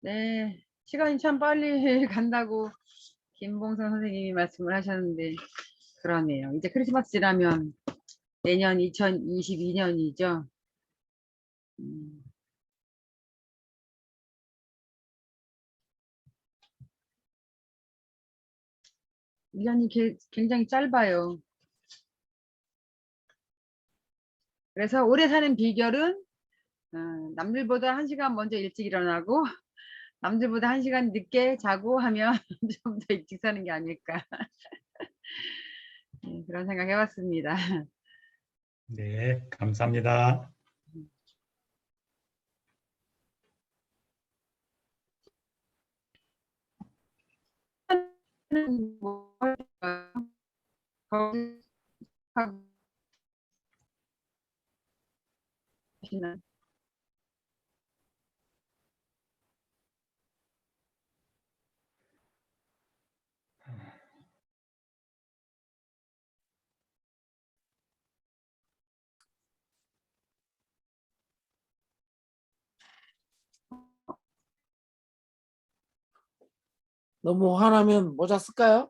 네, 시간이 참 빨리 간다고 김봉선 선생님이 말씀을 하셨는데 그러네요. 이제 크리스마스 지나면 내년 2022년이죠. 1년이 굉장히 짧아요. 그래서 오래 사는 비결은 남들보다 1시간 먼저 일찍 일어나고 남들보다 1시간 늦게 자고 하면 좀 더 일찍 사는 게 아닐까. 네, 그런 생각 해봤습니다. 네, 감사합니다. 뭐 할까요? 너무 화나면 모자 쓸까요?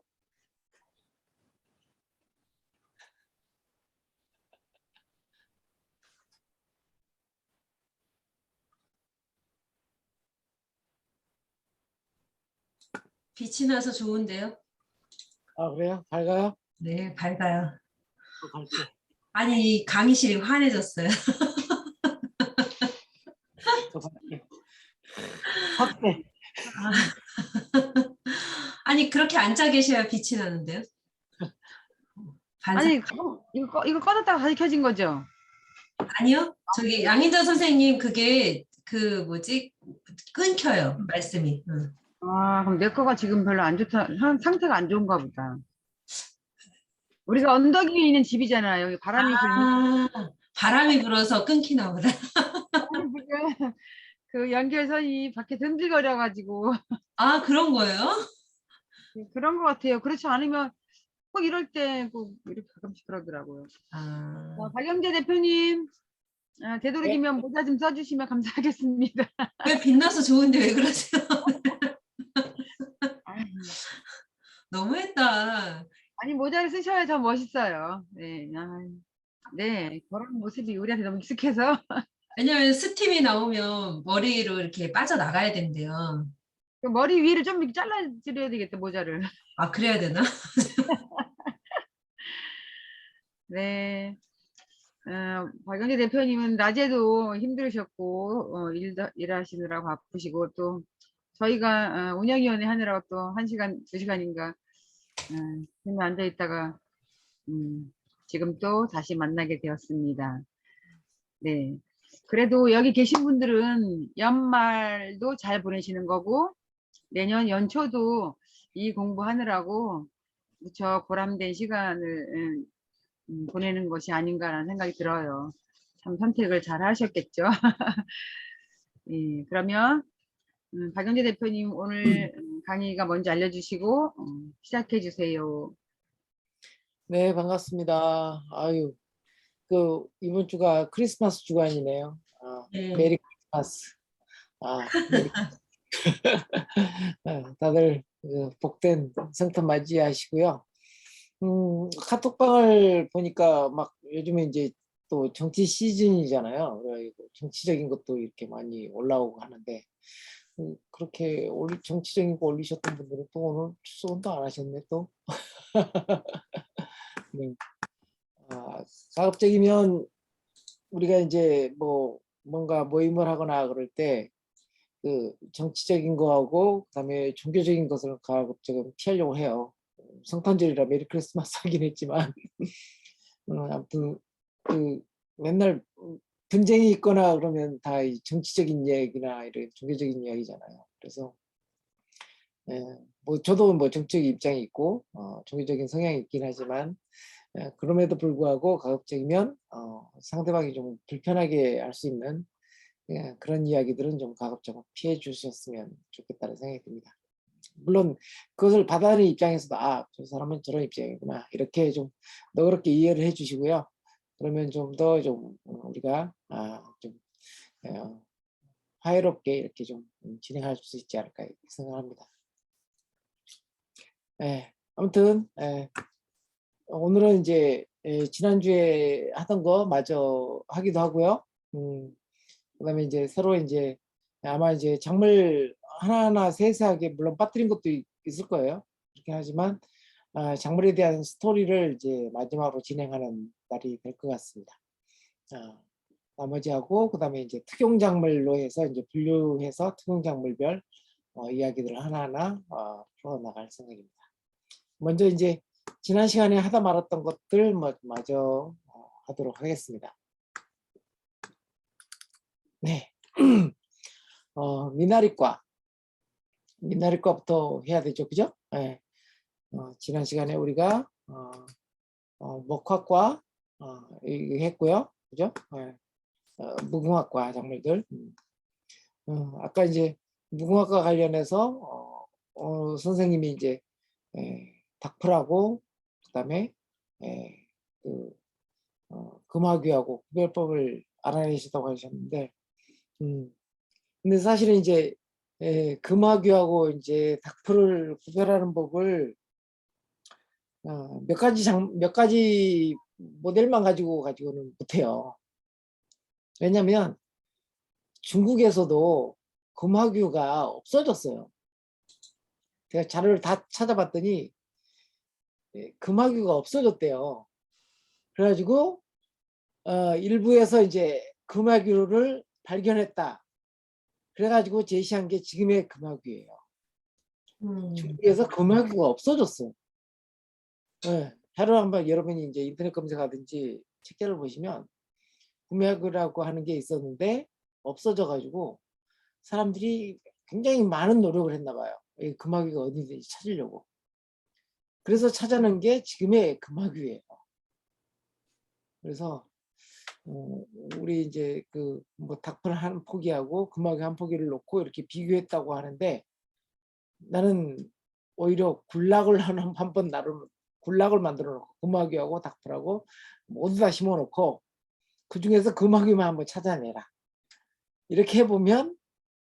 빛이 나서 좋은데요? 아, 그래요? 밝아요? 네, 밝아요. 밝게. 아니, 강의실이 환해졌어요. 더 밝게. 확대. 아니, 그렇게 앉아 계셔야 빛이 나는데요? 아니, 이거 꺼놨다가 다시 켜진 거죠? 아니요. 저기 양희자 선생님 그게 그 뭐지? 끊겨요. 말씀이. 응. 아, 그럼 내 거가 지금 별로 안 좋다. 상태가 안 좋은가 보다. 우리가 언덕 위에 있는 집이잖아요. 여기 바람이 불면. 바람이 불어서 끊기나 보다. 아니, 지금 그 연결선이 밖에 흔들거려가지고. 아, 그런 거예요? 그런 것 같아요. 그렇지 않으면 꼭 이럴 때 꼭 이렇게 가끔씩 그러더라고요. 박영재 대표님, 되도록이면 모자 좀 써주시면 감사하겠습니다. 왜 빛나서 좋은데 왜 그러세요? 너무했다. 아니, 모자를 쓰셔야 더 멋있어요. 네, 네, 그런 모습이 우리한테 너무 익숙해서. 왜냐면 스팀이 나오면 머리로 이렇게 빠져나가야 된대요. 그 머리 위를 좀 이렇게 잘라드려야 되겠다, 모자를. 아, 그래야 되나? 네. 박영재 대표님은 낮에도 힘들으셨고, 일하시느라 바쁘시고, 또, 저희가, 운영위원회 하느라고 또 1시간, 2시간인가, 힘에 앉아있다가, 지금 또 다시 만나게 되었습니다. 네. 그래도 여기 계신 분들은 연말도 잘 보내시는 거고, 내년 연초도 이 공부하느라고 무척 보람된 시간을 보내는 것이 아닌가라는 생각이 들어요. 참 선택을 잘 하셨겠죠. 예, 그러면 박영재 대표님 오늘 강의가 뭔지 알려주시고 시작해 주세요. 네, 반갑습니다. 아유, 이번 주가 크리스마스 주간이네요. 네. 메리 크리스마스. 메리 다들 복된 성탄 맞이하시고요. 카톡방을 보니까 막 요즘에 이제 또 정치 시즌이잖아요. 그리고 정치적인 것도 이렇게 많이 올라오고 하는데 그렇게 정치적인 거 올리셨던 분들은 또 오늘 추수원도 안 하셨네 또. 네. 가급적이면 우리가 이제 뭔가 모임을 하거나 그럴 때 그 정치적인 거하고 그다음에 종교적인 것을 가급적이면 피하려고 해요. 성탄절이라 메리 크리스마스 하긴 했지만 아무튼 맨날 분쟁이 있거나 그러면 다 정치적인 이야기나 이런 종교적인 이야기잖아요. 그래서 저도 정치적 입장이 있고 종교적인 성향이 있긴 하지만 그럼에도 불구하고 가급적이면 상대방이 좀 불편하게 할 수 있는 그런 이야기들은 좀 가급적 피해 주셨으면 좋겠다는 생각이 듭니다. 물론 그것을 받아들이는 입장에서도 저 사람은 저런 입장이구나 이렇게 좀 너그럽게 이해를 해주시고요. 그러면 좀 더 우리가 좀 화해롭게 이렇게 좀 진행할 수 있지 않을까 생각합니다. 아무튼 오늘은 이제 지난주에 하던 거 마저 하기도 하고요. 그다음에 이제 새로 이제 아마 이제 작물 하나하나 세세하게 물론 빠뜨린 것도 있을 거예요. 그렇긴 하지만 작물에 대한 스토리를 이제 마지막으로 진행하는 날이 될 것 같습니다. 나머지하고 그다음에 이제 특용작물로 해서 이제 분류해서 특용작물별 이야기들을 하나하나 풀어나갈 생각입니다. 먼저 이제 지난 시간에 하다 말았던 것들 마저 하도록 하겠습니다. 네, 미나리과부터 해야 되죠, 그죠? 네. 지난 시간에 우리가 목화과 이거 했고요, 그죠? 네. 무궁화과 작물들. 아까 이제 무궁화과 관련해서 선생님이 이제 닥풀하고 그다음에 금화귀하고 구별법을 알아내시다고 하셨는데, 근데 사실은 이제 금화귀하고 이제 닥풀을 구별하는 법을 몇 가지 모델만 가지고는 못해요. 왜냐하면 중국에서도 금화귀가 없어졌어요. 제가 자료를 다 찾아봤더니 금화귀가 없어졌대요. 그래가지고 일부에서 이제 금화귀를 발견했다. 그래가지고 제시한 게 지금의 금화귀예요. 중국에서 금화귀가 없어졌어요. 네, 자료 한번 여러분이 이제 인터넷 검색하든지 책자를 보시면 금화귀라고 하는 게 있었는데 없어져가지고 사람들이 굉장히 많은 노력을 했나 봐요. 이 금화귀가 어디든지 찾으려고. 그래서 찾아낸 게 지금의 금화귀예요. 그래서 우리 이제 뭐 닥풀 한 포기하고 금화귀 한 포기를 놓고 이렇게 비교했다고 하는데, 나는 오히려 군락을 한번 나름 군락을 만들어 놓고 금화귀하고 닥풀하고 모두 다 심어 놓고 그 중에서 금화귀만 한번 찾아내라. 이렇게 해보면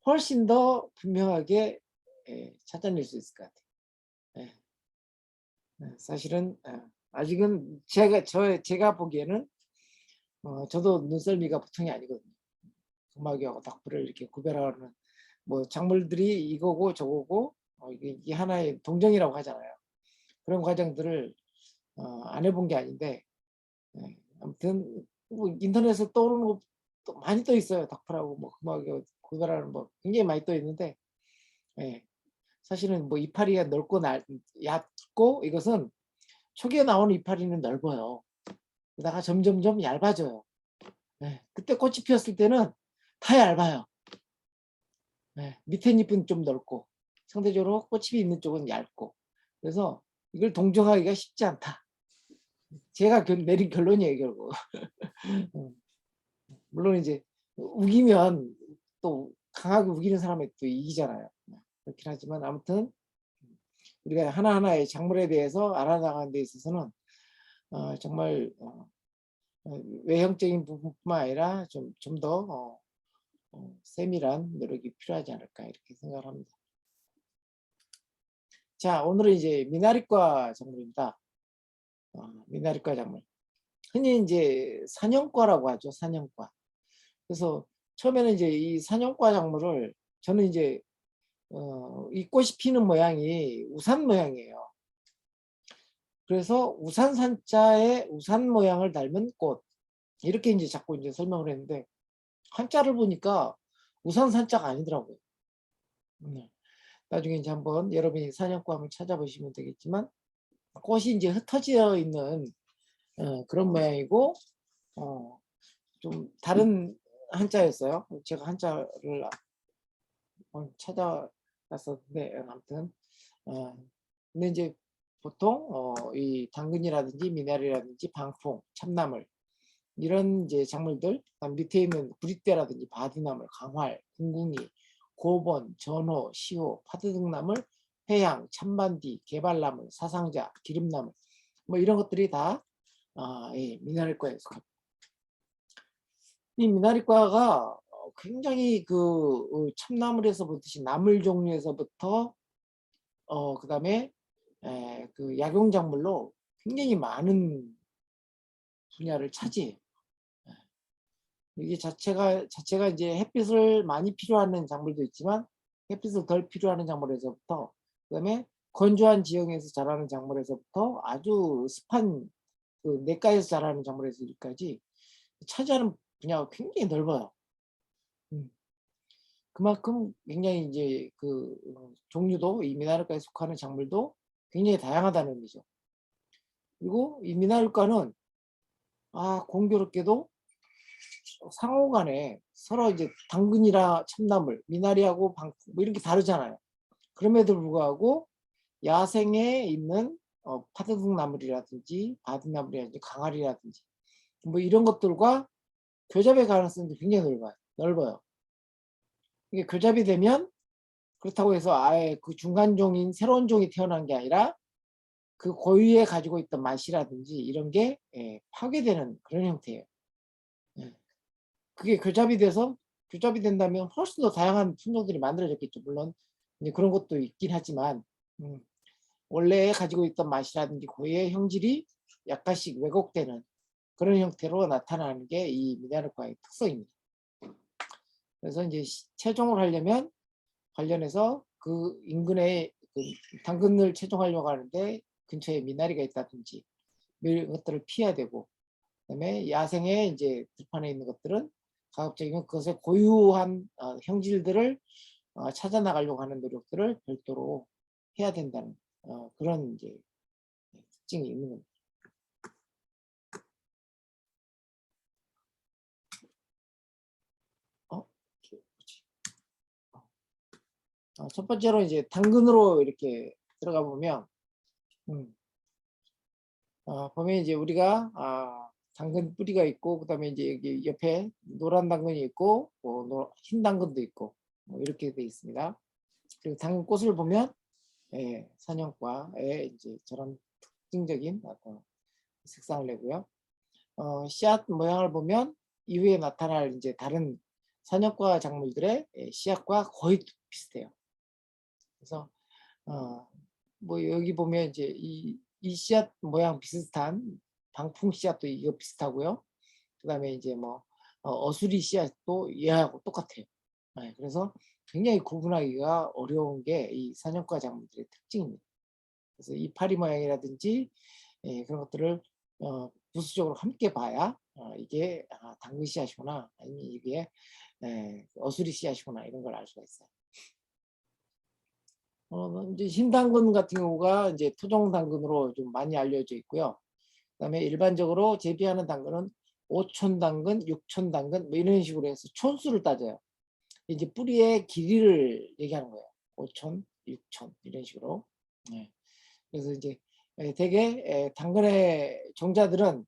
훨씬 더 분명하게 찾아낼 수 있을 것 같아요. 사실은 아직은 제가 보기에는 저도 눈썰미가 보통이 아니거든요. 금화귀하고 닥풀을 이렇게 구별하는 뭐 작물들이 이거고 저거고 이게 하나의 동정이라고 하잖아요. 그런 과정들을 안 해본 게 아닌데, 아무튼 뭐 인터넷에 떠오르는 것도 많이 떠 있어요. 닥풀하고 뭐 금화귀하고 구별하는 뭐 굉장히 많이 떠 있는데, 사실은 뭐 이파리가 넓고 얕고, 이것은 초기에 나오는 이파리는 넓어요. 그러다가 점점점 얇아져요. 그때 꽃이 피었을 때는 다 얇아요. 밑에 잎은 좀 넓고 상대적으로 꽃이 있는 쪽은 얇고, 그래서 이걸 동정하기가 쉽지 않다. 제가 내린 결론이에요, 결국. 물론 이제 우기면 또 강하게 우기는 사람이 또 이기잖아요. 그렇긴 하지만 아무튼 우리가 하나하나의 작물에 대해서 알아나가는 데 있어서는 정말 외형적인 부분뿐만 아니라 좀 더 세밀한 노력이 필요하지 않을까 이렇게 생각을 합니다. 자, 오늘은 이제 미나리과 작물입니다. 미나리과 작물. 흔히 이제 산형과라고 하죠. 산형과. 그래서 처음에는 이제 이 산형과 작물을 저는 이제 이 꽃이 피는 모양이 우산 모양이에요. 그래서 우산 산자의 우산 모양을 닮은 꽃, 이렇게 이제 자꾸 이제 설명을 했는데, 한자를 보니까 우산 산자가 아니더라고요. 나중에 이제 한번 여러분이 산형과 한번 찾아보시면 되겠지만, 꽃이 이제 흩어져 있는 그런 모양이고, 좀 다른 한자였어요. 제가 한자를 찾아봤었는데, 아무튼 근데 이제 보통 이 당근이라든지 미나리라든지 방풍, 참나물 이런 이제 작물들, 밑에 있는 구릿대라든지 바디나물, 강활, 궁궁이, 고본, 전호, 시호, 파드등나물, 회양, 참반디, 개발나물, 사상자, 기름나물 뭐 이런 것들이 다 이 미나리과에 속합니다. 이 미나리과가 굉장히 그 참나물에서 보듯이 나물 종류에서부터 그다음에 그 약용작물로 굉장히 많은 분야를 차지해요. 이게 자체가 이제 햇빛을 많이 필요하는 작물도 있지만 햇빛을 덜 필요하는 작물에서부터 그다음에 건조한 지형에서 자라는 작물에서부터 아주 습한 그 냇가에서 자라는 작물에서까지 차지하는 분야가 굉장히 넓어요. 그만큼 굉장히 이제 그 종류도 이 미나리과에 속하는 작물도 굉장히 다양하다는 의미죠. 그리고 이 미나리과는 공교롭게도 상호간에 서로 이제 당근이라 참나물, 미나리하고 방풍 뭐 이렇게 다르잖아요. 그럼에도 불구하고 야생에 있는 파드등나물이라든지 바드나물이라든지 강아리라든지 뭐 이런 것들과 교잡의 가능성도 굉장히 넓어요. 이게 교잡이 되면 그렇다고 해서 아예 그 중간종인 새로운 종이 태어난 게 아니라 그 고유에 가지고 있던 맛이라든지 이런 게 파괴되는 그런 형태예요. 그게 교잡이 된다면 훨씬 더 다양한 품종들이 만들어졌겠죠. 물론 이제 그런 것도 있긴 하지만 원래 가지고 있던 맛이라든지 고유의 형질이 약간씩 왜곡되는 그런 형태로 나타나는 게 이 미나리과의 특성입니다. 그래서 이제 채종을 하려면 관련해서 그 인근에 그 당근을 채종하려고 하는데 근처에 미나리가 있다든지 이런 것들을 피해야 되고, 그다음에 야생에 이제 들판에 있는 것들은 가급적이면 그것의 고유한 형질들을 찾아 나가려고 하는 노력들을 별도로 해야 된다는 그런 이제 특징이 있는 겁니다. 첫 번째로 이제 당근으로 이렇게 들어가 보면 보면 이제 우리가 당근 뿌리가 있고, 그다음에 이제 여기 옆에 노란 당근이 있고 흰 당근도 있고 이렇게 돼 있습니다. 그리고 당근 꽃을 보면 사냥과의 이제 저런 특징적인 어떤 색상을 내고요. 씨앗 모양을 보면 이후에 나타날 이제 다른 사냥과 작물들의 씨앗과 거의 비슷해요. 그래서 뭐 여기 보면 이제 이 씨앗 모양 비슷한 방풍 씨앗도 이거 비슷하고요. 그다음에 이제 뭐 어수리 씨앗도 얘하고 똑같아요. 그래서 굉장히 구분하기가 어려운 게 이 사냥과 작물들의 특징입니다. 그래서 이 파리 모양이라든지 그런 것들을 부수적으로 함께 봐야 이게 당근 씨앗이구나, 아니면 이게 어수리 씨앗이구나, 이런 걸 알 수가 있어요. 이제 흰 당근 같은 경우가 이제 토종 당근으로 좀 많이 알려져 있고요. 그다음에 일반적으로 재배하는 당근은 5촌 당근, 6촌 당근 뭐 이런 식으로 해서 촌수를 따져요. 이제 뿌리의 길이를 얘기하는 거예요. 5촌, 6촌 이런 식으로. 그래서 이제 대개 당근의 종자들은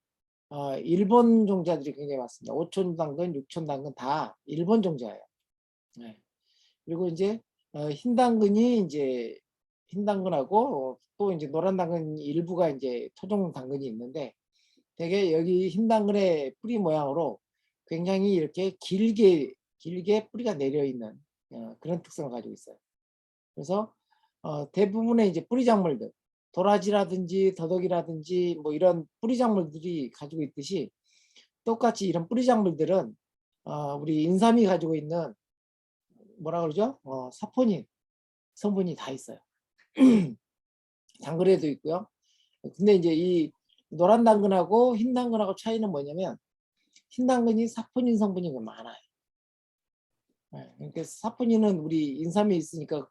일본 종자들이 굉장히 많습니다. 5촌 당근, 6촌 당근 다 일본 종자예요. 그리고 이제 흰 당근하고 또 이제 노란 당근 일부가 이제 토종 당근이 있는데, 되게 여기 흰 당근의 뿌리 모양으로 굉장히 이렇게 길게 뿌리가 내려 있는 그런 특성을 가지고 있어요. 그래서 대부분의 이제 뿌리 작물들, 도라지라든지 더덕이라든지 뭐 이런 뿌리 작물들이 가지고 있듯이 똑같이 이런 뿌리 작물들은 우리 인삼이 가지고 있는 뭐라 그러죠? 사포닌 성분이 다 있어요. 당근에도 있고요. 근데 이제 이 노란 당근하고 흰 당근하고 차이는 뭐냐면, 흰 당근이 사포닌 성분이 많아요. 그러니까 사포닌은 우리 인삼에 있으니까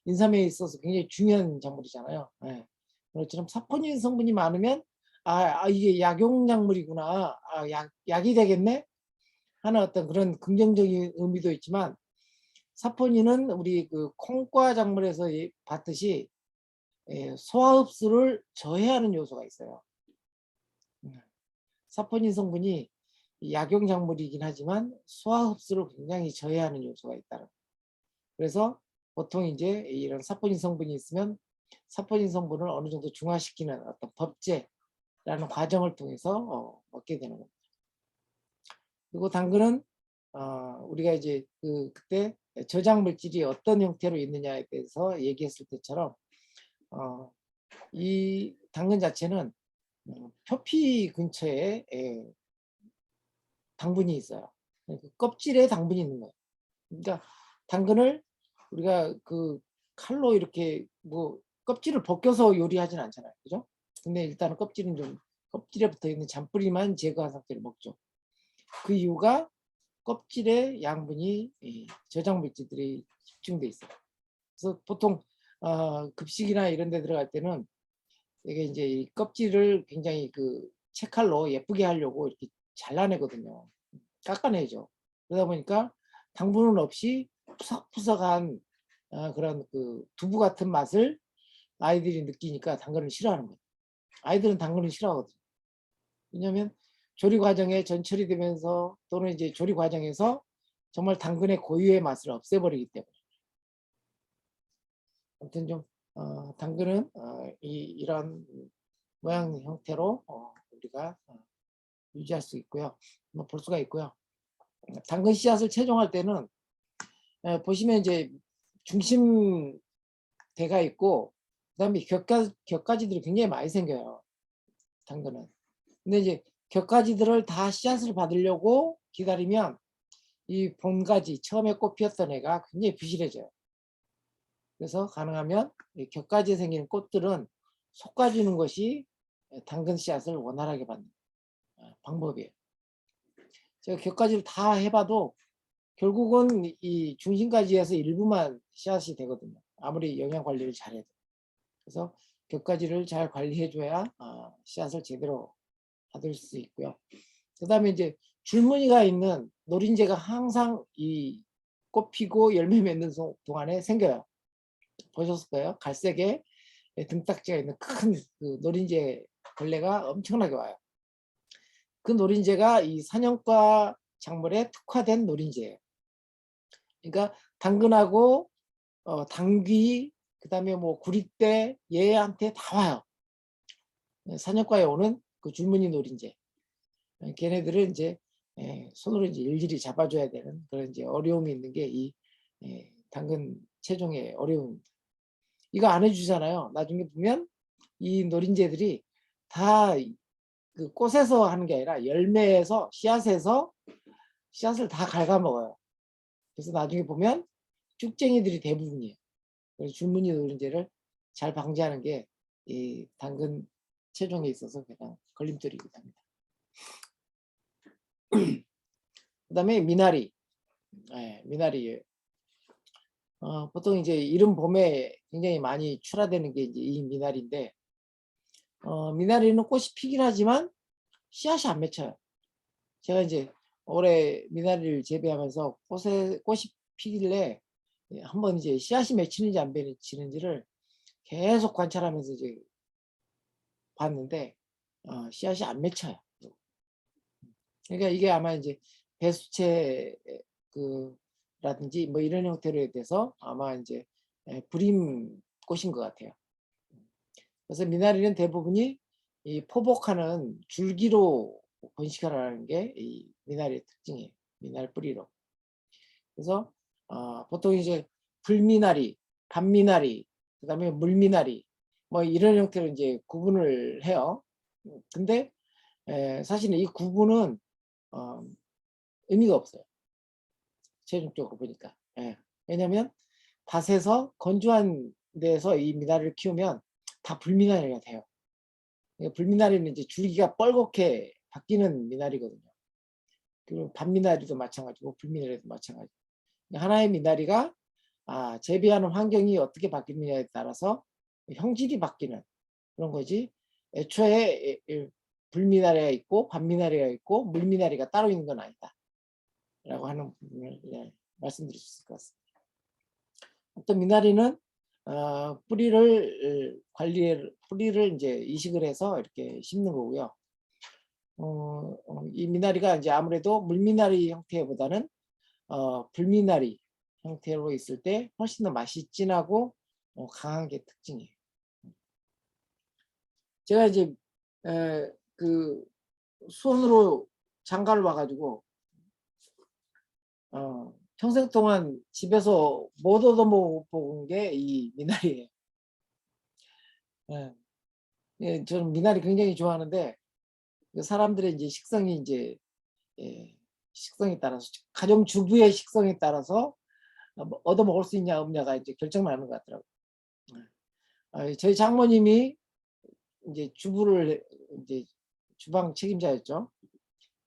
인삼에 있어서 굉장히 중요한 작물이잖아요. 그렇처럼 사포닌 성분이 많으면 이게 약용 작물이구나, 약이 되겠네 하는 어떤 그런 긍정적인 의미도 있지만, 사포닌은 우리 그 콩과 작물에서 봤듯이 소화 흡수를 저해하는 요소가 있어요. 사포닌 성분이 약용 작물이긴 하지만 소화 흡수를 굉장히 저해하는 요소가 있다는 거예요. 그래서 보통 이제 이런 사포닌 성분이 있으면 사포닌 성분을 어느 정도 중화시키는 어떤 법제라는 과정을 통해서 먹게 되는 겁니다. 그리고 당근은 우리가 이제 그때 저장 물질이 어떤 형태로 있느냐에 대해서 얘기했을 때처럼 이 당근 자체는 표피 근처에 당분이 있어요. 그 껍질에 당분이 있는 거예요. 그러니까 당근을 우리가 그 칼로 이렇게 뭐 껍질을 벗겨서 요리하진 않잖아요. 그죠? 근데 일단은 껍질은 좀 껍질에 붙어 있는 잔뿌리만 제거한 상태로 먹죠. 그 이유가 껍질에 양분이 저장 물질들이 집중돼 있어요. 그래서 보통 급식이나 이런 데 들어갈 때는 이게 이제 이 껍질을 굉장히 그 채칼로 예쁘게 하려고 이렇게 잘라내거든요. 깎아내죠. 그러다 보니까 당분은 없이 푸석푸석한 그런 그 두부 같은 맛을 아이들이 느끼니까 당근을 싫어하는 거예요. 아이들은 당근을 싫어하거든요. 왜냐하면 조리 과정에 전처리 되면서 또는 이제 조리 과정에서 정말 당근의 고유의 맛을 없애버리기 때문에. 아무튼 좀 당근은 이런 모양 형태로 우리가 유지할 수 있고요. 뭐 볼 수가 있고요. 당근 씨앗을 채종할 때는 보시면 이제 중심대가 있고 그다음에 격가지들이 굉장히 많이 생겨요. 당근은. 근데 이제 격가지들을 다 씨앗을 받으려고 기다리면 이 봄가지 처음에 꽃 피었던 애가 굉장히 부실해져요. 그래서 가능하면 이 격가지에 생기는 꽃들은 솎아주는 것이 당근 씨앗을 원활하게 받는 방법이에요. 제가 격가지를 다 해봐도 결국은 이 중심가지에서 일부만 씨앗이 되거든요. 아무리 영양 관리를 잘해도. 그래서 격가지를 잘 관리해줘야 씨앗을 제대로 받을 수 있고요. 그 다음에 이제 줄무늬가 있는 노린재가 항상 이 꽃 피고 열매 맺는 동안에 생겨요. 보셨을 거예요. 갈색에 등딱지가 있는 큰 그 노린재 벌레가 엄청나게 와요. 그 노린재가 이 사냥과 작물에 특화된 노린재예요. 그러니까 당근하고 당귀, 그다음에 뭐 구리대 얘한테 다 와요. 사냥과에 오는 그 줄무늬 노린재. 걔네들을 이제 손으로 이제 일일이 잡아줘야 되는 그런 이제 어려움이 있는 게 이 당근 채종의 어려움. 이거 안 해주잖아요. 나중에 보면 이 노린재들이 다 그 꽃에서 하는 게 아니라 열매에서 씨앗에서 씨앗을 다 갉아먹어요. 그래서 나중에 보면 쭉쟁이들이 대부분이에요. 그래서 줄무늬 노린재를 잘 방지하는 게 이 당근 채종에 있어서 그냥 걸림돌이기도 합니다. 그 다음에 미나리. 미나리. 보통 이제 이른 봄에 굉장히 많이 출하되는 게 이제 이 미나리인데, 미나리는 꽃이 피긴 하지만 씨앗이 안 맺혀요. 제가 이제 올해 미나리를 재배하면서 꽃이 피길래 한번 이제 씨앗이 맺히는지 안 맺히는지를 계속 관찰하면서 이제 봤는데, 씨앗이 안 맺혀요. 그러니까 이게 아마 이제 배수채 라든지 뭐 이런 형태로 돼서 아마 이제 불임 꽃인 것 같아요. 그래서 미나리는 대부분이 이 포복하는 줄기로 번식하라는 게 이 미나리의 특징이에요. 미나리 뿌리로. 그래서 보통 이제 불미나리, 밤미나리, 그다음에 물미나리 뭐 이런 형태로 이제 구분을 해요. 근데 사실은 이 구분은 의미가 없어요. 최종적으로 보니까. 왜냐하면 밭에서 건조한 데서 이 미나리를 키우면 다 불미나리가 돼요. 불미나리는 이제 줄기가 뻘겋게 바뀌는 미나리거든요. 그리고 밤미나리도 마찬가지고 불미나리도 마찬가지. 하나의 미나리가 재배하는 환경이 어떻게 바뀌느냐에 따라서 형질이 바뀌는 그런 거지. 애초에 불미나리가 있고 밤미나리가 있고 물미나리가 따로 있는 건 아니다. 라고 하는 부분을 말씀드릴 수 있을 것 같습니다. 어떤 미나리는 뿌리를 이제 이식을 해서 이렇게 심는 거고요. 이 미나리가 이제 아무래도 물미나리 형태보다는 불미나리 형태로 있을 때 훨씬 더 맛이 진하고 강한 게 특징이에요. 제가 이제 그 수원으로 장가를 와가지고 평생 동안 집에서 못 얻어먹은 게 이 미나리예요. 예. 예, 저는 미나리 굉장히 좋아하는데 그 사람들의 이제 식성이 이제 예, 식성에 따라서 가정 주부의 식성에 따라서 뭐 얻어먹을 수 있냐 없냐가 이제 결정나는 것 같더라고요. 저희 장모님이 이제 주부를 이제 주방 책임자였죠.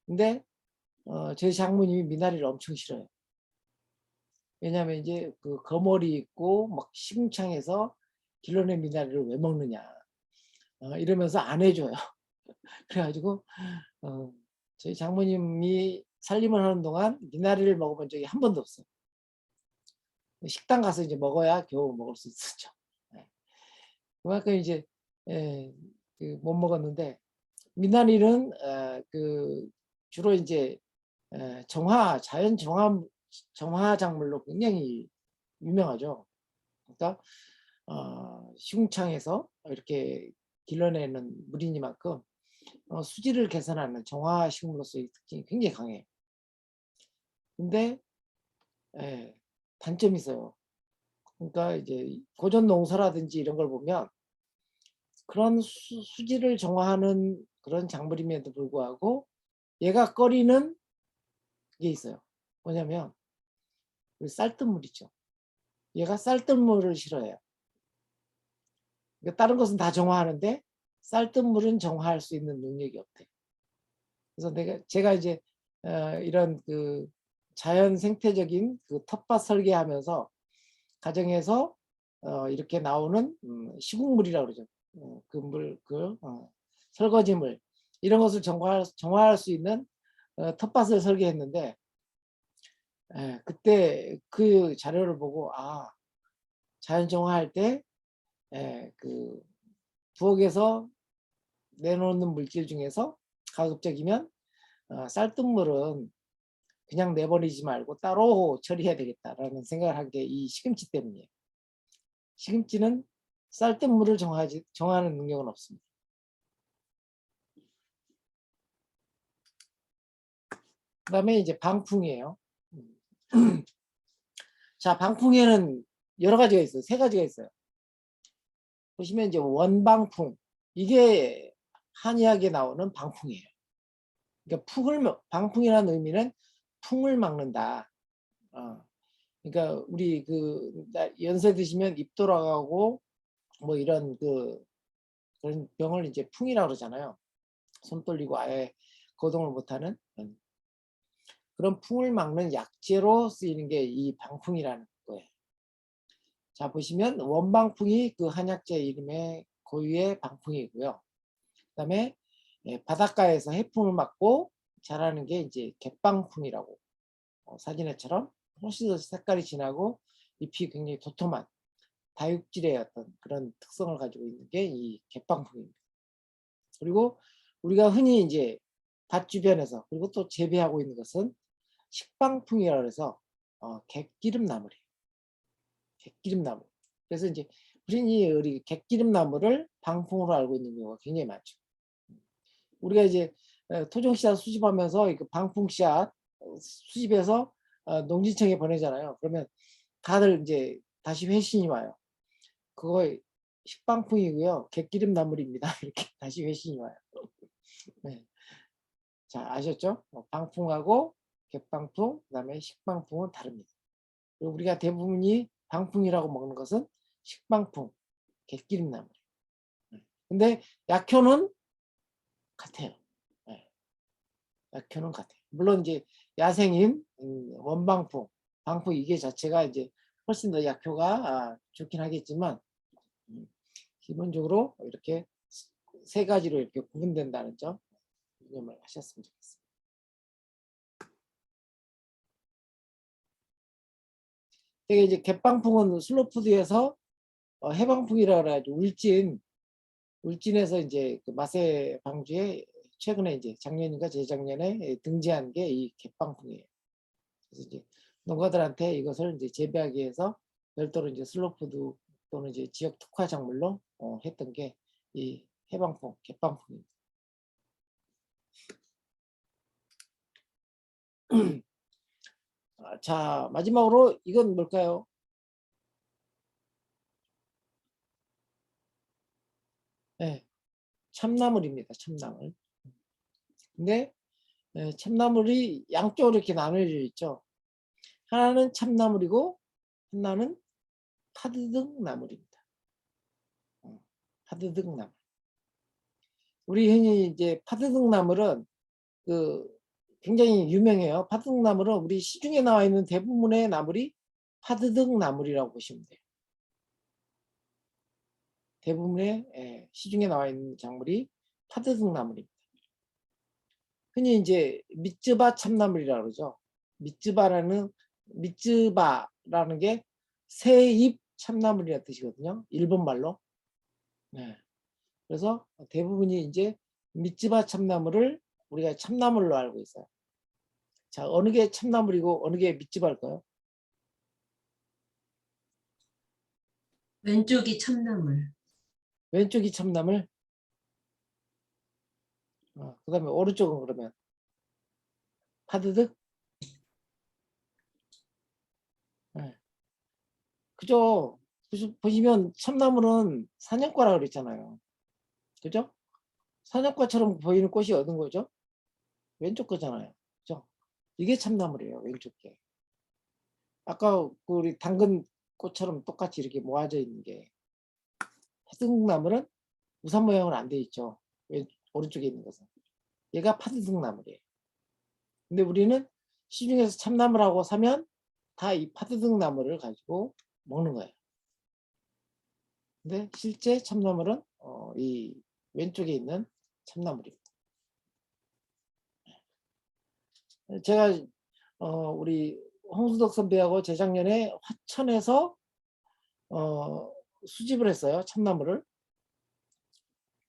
근데 저희 장모님이 미나리를 엄청 싫어요. 왜냐하면 이제 그 거머리 있고 막 시궁창에서 길러낸 미나리를 왜 먹느냐 이러면서 안 해줘요. 그래가지고 저희 장모님이 살림을 하는 동안 미나리를 먹어본 적이 한 번도 없어요. 식당 가서 이제 먹어야 겨우 먹을 수 있었죠. 네. 그만큼 이제 예, 못 먹었는데 미나리는 그 주로 이제 자연 정화 작물로 굉장히 유명하죠. 그러니까 시궁창에서 이렇게 길러내는 물이니만큼 수질을 개선하는 정화 식물로서의 특징이 굉장히 강해요. 근데 단점이 있어요. 그러니까 이제 고전 농사라든지 이런 걸 보면 그런 수질을 정화하는 그런 작물임에도 불구하고 얘가 꺼리는 게 있어요. 뭐냐면 우리 쌀뜨물 있죠. 얘가 쌀뜨물을 싫어해요. 그러니까 다른 것은 다 정화하는데 쌀뜨물은 정화할 수 있는 능력이 없대. 그래서 제가 이제 이런 그 자연 생태적인 그 텃밭 설계하면서 가정에서 이렇게 나오는 시국물이라고 그러죠. 설거지물 이런 것을 정화할 수 있는 텃밭을 설계했는데 그때 그 자료를 보고 자연 정화할 때 그 부엌에서 내놓는 물질 중에서 가급적이면 쌀뜨물은 그냥 내버리지 말고 따로 처리해야 되겠다라는 생각을 한 게 이 시금치 때문이에요. 시금치는 쌀뜨물을 정하는 능력은 없습니다. 그 다음에 이제 방풍이에요. 자, 방풍에는 여러 가지가 있어요. 세 가지가 있어요. 보시면 이제 원방풍, 이게 한의학에 나오는 방풍이에요. 그러니까 방풍이라는 의미는 풍을 막는다. 그러니까 우리 연세 드시면 입 돌아가고 뭐 이런 그런 병을 이제 풍이라고 그러잖아요. 손 떨리고 아예 거동을 못하는 그런 풍을 막는 약재로 쓰이는 게 이 방풍이라는 거예요. 자, 보시면 원방풍이 그 한약재 이름의 고유의 방풍이고요. 그다음에 바닷가에서 해풍을 맞고 자라는 게 이제 갯방풍이라고 사진에처럼 훨씬 더 색깔이 진하고 잎이 굉장히 도톰한 다육질의 어떤 그런 특성을 가지고 있는 게 이 갯방풍입니다. 그리고 우리가 흔히 이제 밭 주변에서 그리고 또 재배하고 있는 것은 식방풍이라고 해서 갯기름나물이에요. 갯기름나물. 그래서 이제 우리 갯기름나물을 방풍으로 알고 있는 경우가 굉장히 많죠. 우리가 이제 토종씨앗 수집하면서 그 방풍씨앗 수집해서 농지청에 보내잖아요. 그러면 다들 이제 다시 회신이 와요. 그거 식방풍이고요. 갯기름나물입니다. 이렇게 다시 회신이 와요. 네. 자, 아셨죠? 방풍하고 갯방풍, 그다음에 식방풍은 다릅니다. 그리고 우리가 대부분이 방풍이라고 먹는 것은 식방풍, 갯기름나물. 근데 약효는 같아요. 네. 약효는 같아요. 물론 이제 야생인 원방풍, 방풍 이게 자체가 이제 훨씬 더 약효가 좋긴 하겠지만 기본적으로 이렇게 세 가지로 이렇게 구분된다는 점 유념을 하셨으면 좋겠습니다. 이게 이제 갯방풍은 슬로푸드에서 해방풍이라 그래가지고 울진에서 이제 그 마세 방주에 최근에 이제 작년인가 재작년에 등재한 게 이 갯방풍이에요. 그래서 이제 농가들한테 이것을 이제 재배하기 위해서 별도로 이제 슬로푸드 또는 이제 지역 특화 작물로 했던 게 이 해방풍, 갯방풍입니다. 자, 마지막으로 이건 뭘까요? 네, 참나물입니다. 참나물. 근데 참나물이 양쪽으로 이렇게 나눠져 있죠. 하나는 참나물이고 하나는 파드득나물입니다. 파드득나물. 우리 흔히 이제 파드득나물은 그 굉장히 유명해요. 파드득나물은 우리 시중에 나와 있는 대부분의 나물이 파드득나물이라고 보시면 돼요. 대부분의 시중에 나와 있는 작물이 파드득나물입니다. 흔히 이제 미츠바 참나물이라고 그러죠. 미츠바라는 게 새잎 참나물이라는 뜻이거든요. 일본 말로. 네. 그래서 대부분이 이제 미츠바 참나물을 우리가 참나물로 알고 있어요. 자, 어느 게 참나물이고 어느 게 미츠바일까요? 왼쪽이 참나물. 왼쪽이 참나물. 그다음에 오른쪽은 그러면 파드득. 네. 그죠? 보시면 참나물은 사냥과라 그랬잖아요. 그죠? 사냥과처럼 보이는 꽃이 어떤 거죠? 왼쪽 거잖아요. 그죠? 이게 참나물이에요. 왼쪽 게. 아까 그 우리 당근 꽃처럼 똑같이 이렇게 모아져 있는 게 파드득나물은 우산 모양은 안 돼 있죠. 오른쪽에 있는 것은. 얘가 파드득나물이에요. 근데 우리는 시중에서 참나물하고 사면 다 이 파드득나물을 가지고 먹는 거예요. 근데 실제 참나물은 이 왼쪽에 있는 참나물입니다. 제가 우리 홍수덕 선배하고 재작년에 화천에서 수집을 했어요. 참나물을.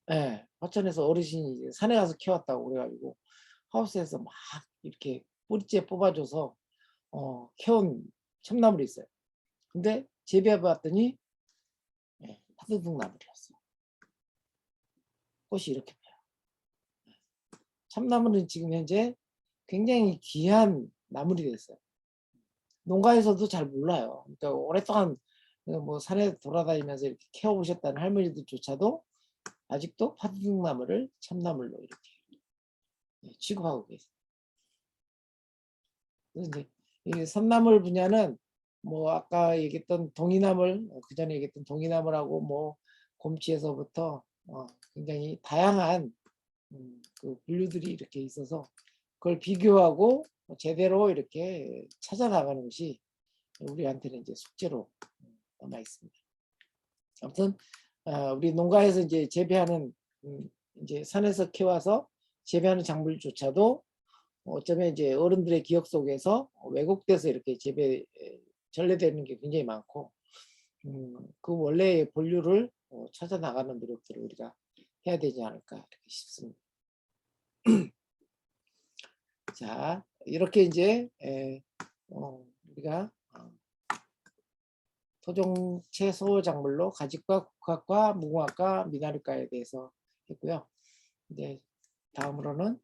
네, 화천에서 어르신이 산에 가서 키웠다고 그래가지고 하우스에서 막 이렇게 뿌리째 뽑아줘서 키운 참나물이 있어요. 근데 재배해 봤더니 파드득나물이었어요. 꽃이 이렇게 펴요. 참나물은 지금 현재 굉장히 귀한 나물이 됐어요. 농가에서도 잘 몰라요. 그러니까 오랫동안 뭐 산에 돌아다니면서 이렇게 키워보셨다는 할머니들조차도 아직도 파드득나물을 참나물로 이렇게 취급하고 계세요. 그래서 이제 이 산나물 분야는 뭐 아까 얘기했던 동이나물, 그 전에 얘기했던 동이나물하고 뭐 곰치에서부터 굉장히 다양한 그 분류들이 이렇게 있어서 그걸 비교하고 제대로 이렇게 찾아나가는 것이 우리한테는 이제 숙제로 남아 있습니다. 아무튼 우리 농가에서 이제 재배하는 이제 산에서 키워서 재배하는 작물조차도 어쩌면 이제 어른들의 기억 속에서 왜곡돼서 이렇게 전래되는 게 굉장히 많고 그 원래의 본류를 찾아 나가는 노력들을 우리가 해야 되지 않을까 이렇게 싶습니다. 자, 이렇게 이제 우리가 토종 채소 작물로 가직과 국화과, 무궁화과, 미나리과에 대해서 했고요. 이제 다음으로는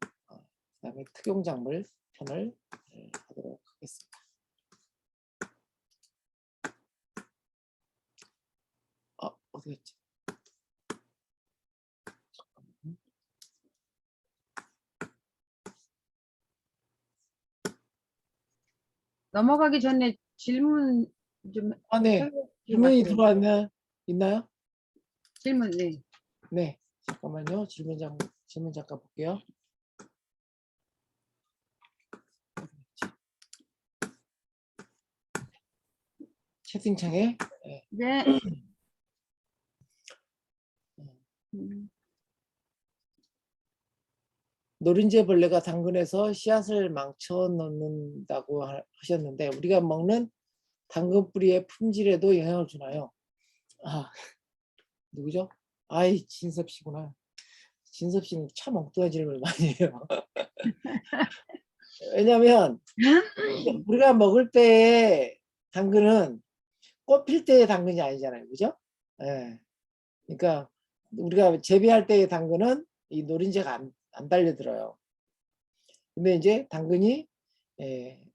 그다음에 특용 작물 편을 하도록 하겠습니다. 어디 갔지? 넘어가기 전에 질문 좀 네. 해주실 것 질문이 같아요. 들어왔나요? 있나요? 질문, 네. 네. 잠깐만요. 질문 잠깐 볼게요. 채팅창에. 네. 노린재 벌레가 당근에서 씨앗을 망쳐 놓는다고 하셨는데 우리가 먹는 당근 뿌리의 품질에도 영향을 주나요? 누구죠? 아이, 진섭 씨구나. 진섭 씨는 참 엉뚱한 질문을 많이 해요. 왜냐면 우리가 먹을 때 당근은 꽃필 때의 당근이 아니잖아요. 그죠? 예. 그러니까 우리가 재배할 때의 당근은 이 노린재가 안 달려들어요. 근데 이제 당근이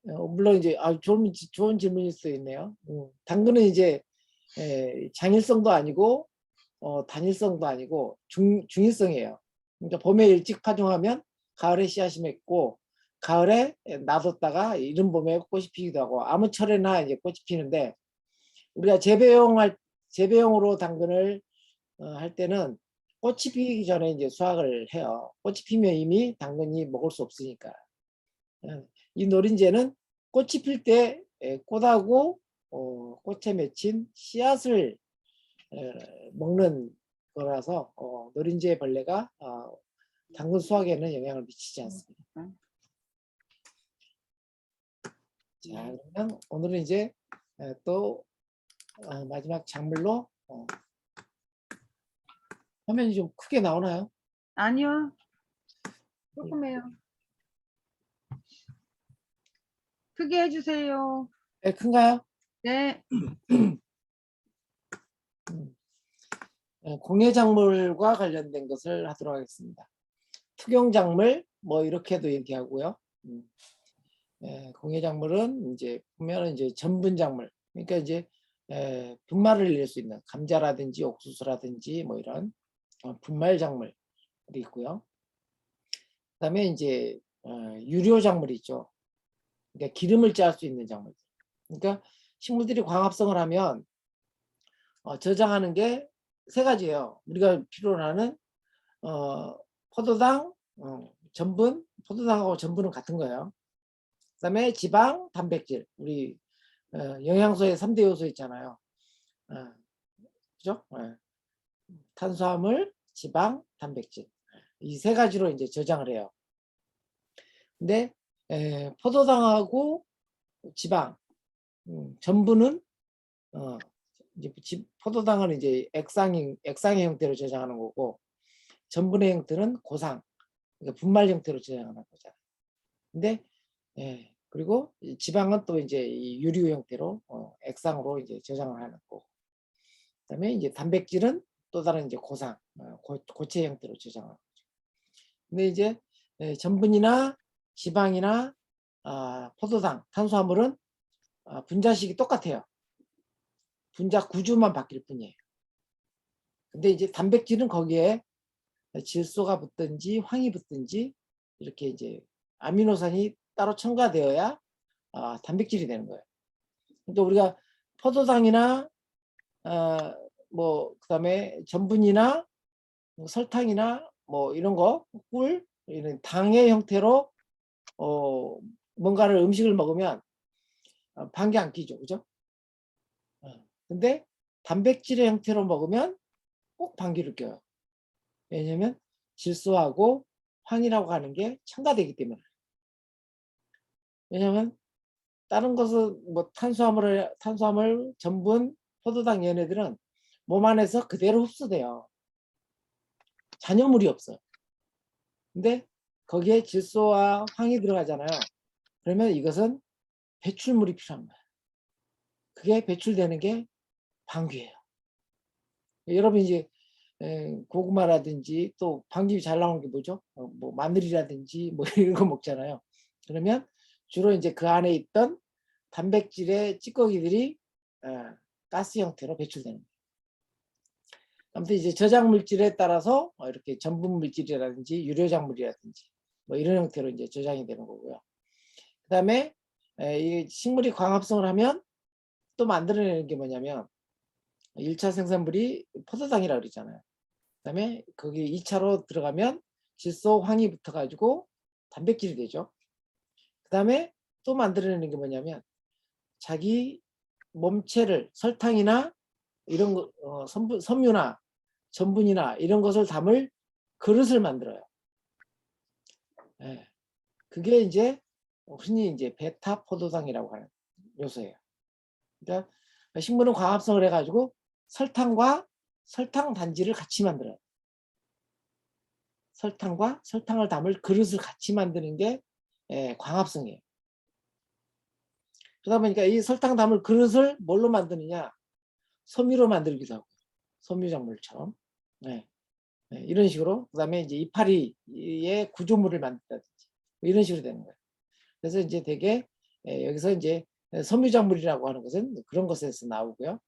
물론 이제 좋은 질문일 수 있네요. 당근은 이제 장일성도 아니고 단일성도 아니고 중일성이에요. 그러니까 봄에 일찍 파종하면 가을에 씨앗이 맺고 가을에 놔뒀다가 이른 봄에 꽃이 피기도 하고 아무 철에나 이제 꽃이 피는데 우리가 재배용으로 당근을 할 때는 꽃이 피기 전에 이제 수확을 해요. 꽃이 피면 이미 당근이 먹을 수 없으니까. 이 노린재는 꽃이 필 때 꽃하고 꽃에 맺힌 씨앗을 먹는 거라서 노린재 벌레가 당근 수확에는 영향을 미치지 않습니다. 자, 그러면 오늘은 이제 또 마지막 작물로 화면이 좀 크게 나오나요? 아니요. 조금해요. 크게 해주세요. 네, 큰가요? 네. 공예작물과 관련된 것을 하도록 하겠습니다. 투경작물 뭐 이렇게도 얘기하고요. 공예작물은 이제 보면 이제 전분작물, 그러니까 이제 분말을 낼 수 있는 감자라든지 옥수수라든지 뭐 이런 분말작물이 있고요. 그다음에 이제 유료작물이 있죠. 그러니까 기름을 짤 수 있는 작물. 그러니까 식물들이 광합성을 하면 저장하는 게 세 가지예요. 우리가 필요로 하는 포도당, 전분, 포도당하고 전분은 같은 거예요. 그다음에 지방, 단백질, 우리 영양소의 3대 요소 있잖아요. 그죠? 탄수화물, 지방, 단백질. 이 세 가지로 이제 저장을 해요. 근데 포도당하고 지방, 전분은 이제 포도당은 이제 액상의 형태로 저장하는 거고, 전분의 형태는 고상, 그러니까 분말 형태로 저장하는 거잖아요. 근데 그리고 지방은 또 이제 이 유류 형태로 액상으로 이제 저장을 하는 거고, 그다음에 이제 단백질은 또 다른 이제 고상, 고체 형태로 저장하는 거죠. 근데 이제 전분이나 지방이나 포도당, 탄수화물은 분자식이 똑같아요. 분자 구조만 바뀔 뿐이에요. 근데 이제 단백질은 거기에 질소가 붙든지 황이 붙든지 이렇게 이제 아미노산이 따로 첨가되어야 단백질이 되는 거예요. 그러니까 우리가 포도당이나 뭐 그다음에 전분이나 뭐 설탕이나 뭐 이런 거, 꿀 이런 당의 형태로 뭔가를 음식을 먹으면 방귀 안 끼죠, 그죠? 근데 단백질의 형태로 먹으면 꼭 방귀를 껴요. 왜냐면 질소하고 황이라고 하는 게 첨가되기 때문에. 왜냐면 다른 것은 뭐 탄수화물, 전분, 포도당 얘네들은 몸 안에서 그대로 흡수돼요. 잔여물이 없어요. 근데 거기에 질소와 황이 들어가잖아요. 그러면 이것은 배출물이 필요한 거예요. 그게 배출되는 게 방귀예요. 여러분 이제 고구마라든지 또 방귀 잘 나오는 게 뭐죠? 뭐 마늘이라든지 뭐 이런 거 먹잖아요. 그러면 주로 이제 그 안에 있던 단백질의 찌꺼기들이 가스 형태로 배출되는 거예요. 아무튼 이제 저장 물질에 따라서 이렇게 전분 물질이라든지 유료작물이라든지 뭐 이런 형태로 이제 저장이 되는 거고요. 그다음에 이 식물이 광합성을 하면 또 만들어내는 게 뭐냐면 1차 생산물이 포도당이라고 그러잖아요. 그다음에 거기 2차로 들어가면 질소, 황이 붙어가지고 단백질이 되죠. 그다음에 또 만들어내는 게 뭐냐면 자기 몸체를 설탕이나 이런 거, 섬유나 전분이나 이런 것을 담을 그릇을 만들어요. 그게 이제 흔히 이제 베타 포도당이라고 하는 요소예요. 그러니까 식물은 광합성을 해가지고 설탕과 설탕 단지를 같이 만들어요. 설탕과 설탕을 담을 그릇을 같이 만드는 게 광합성이에요. 그러다 보니까 이 설탕 담을 그릇을 뭘로 만드느냐? 섬유로 만들기도 하고, 섬유작물처럼. 이런 식으로. 그 다음에 이제 이파리의 구조물을 만든다든지 이런 식으로 되는 거예요. 그래서 이제 되게 여기서 이제 섬유작물이라고 하는 것은 그런 것에서 나오고요.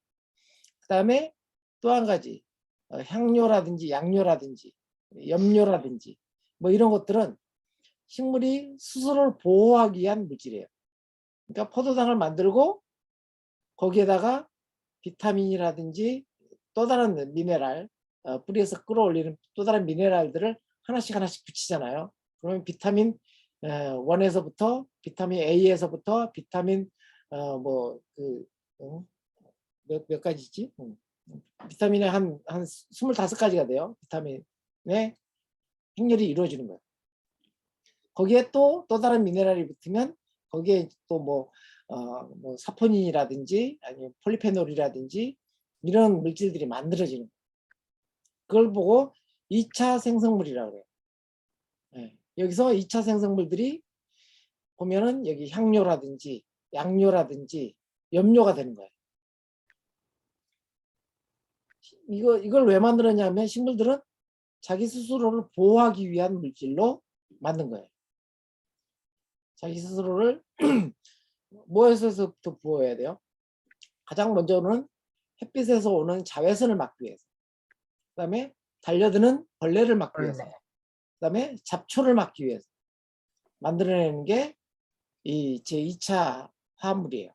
그다음에 또 한 가지 향료라든지 양료라든지 염료라든지 뭐 이런 것들은 식물이 스스로를 보호하기 위한 물질이에요. 그러니까 포도당을 만들고 거기에다가 비타민이라든지 또 다른 미네랄, 뿌리에서 끌어올리는 또 다른 미네랄들을 하나씩 하나씩 붙이잖아요. 그러면 비타민 1에서부터 비타민 A에서부터 비타민 몇 가지지? 비타민이 한 25가지가 돼요. 비타민의 행렬이 이루어지는 거예요. 거기에 또 다른 미네랄이 붙으면 거기에 또 뭐 사포닌이라든지 아니면 폴리페놀이라든지 이런 물질들이 만들어지는 거예요. 그걸 보고 2차 생성물이라고 해요. 여기서 2차 생성물들이 보면은 여기 향료라든지 양료라든지 염료가 되는 거예요. 이걸 왜 만들었냐면 식물들은 자기 스스로를 보호하기 위한 물질로 만든 거예요. 자기 스스로를 무엇에서부터 보호해야 돼요? 가장 먼저는 햇빛에서 오는 자외선을 막기 위해서, 그 다음에 달려드는 벌레를 막기 위해서, 그 다음에 잡초를 막기 위해서 만들어내는 게 이 제2차 화합물이에요.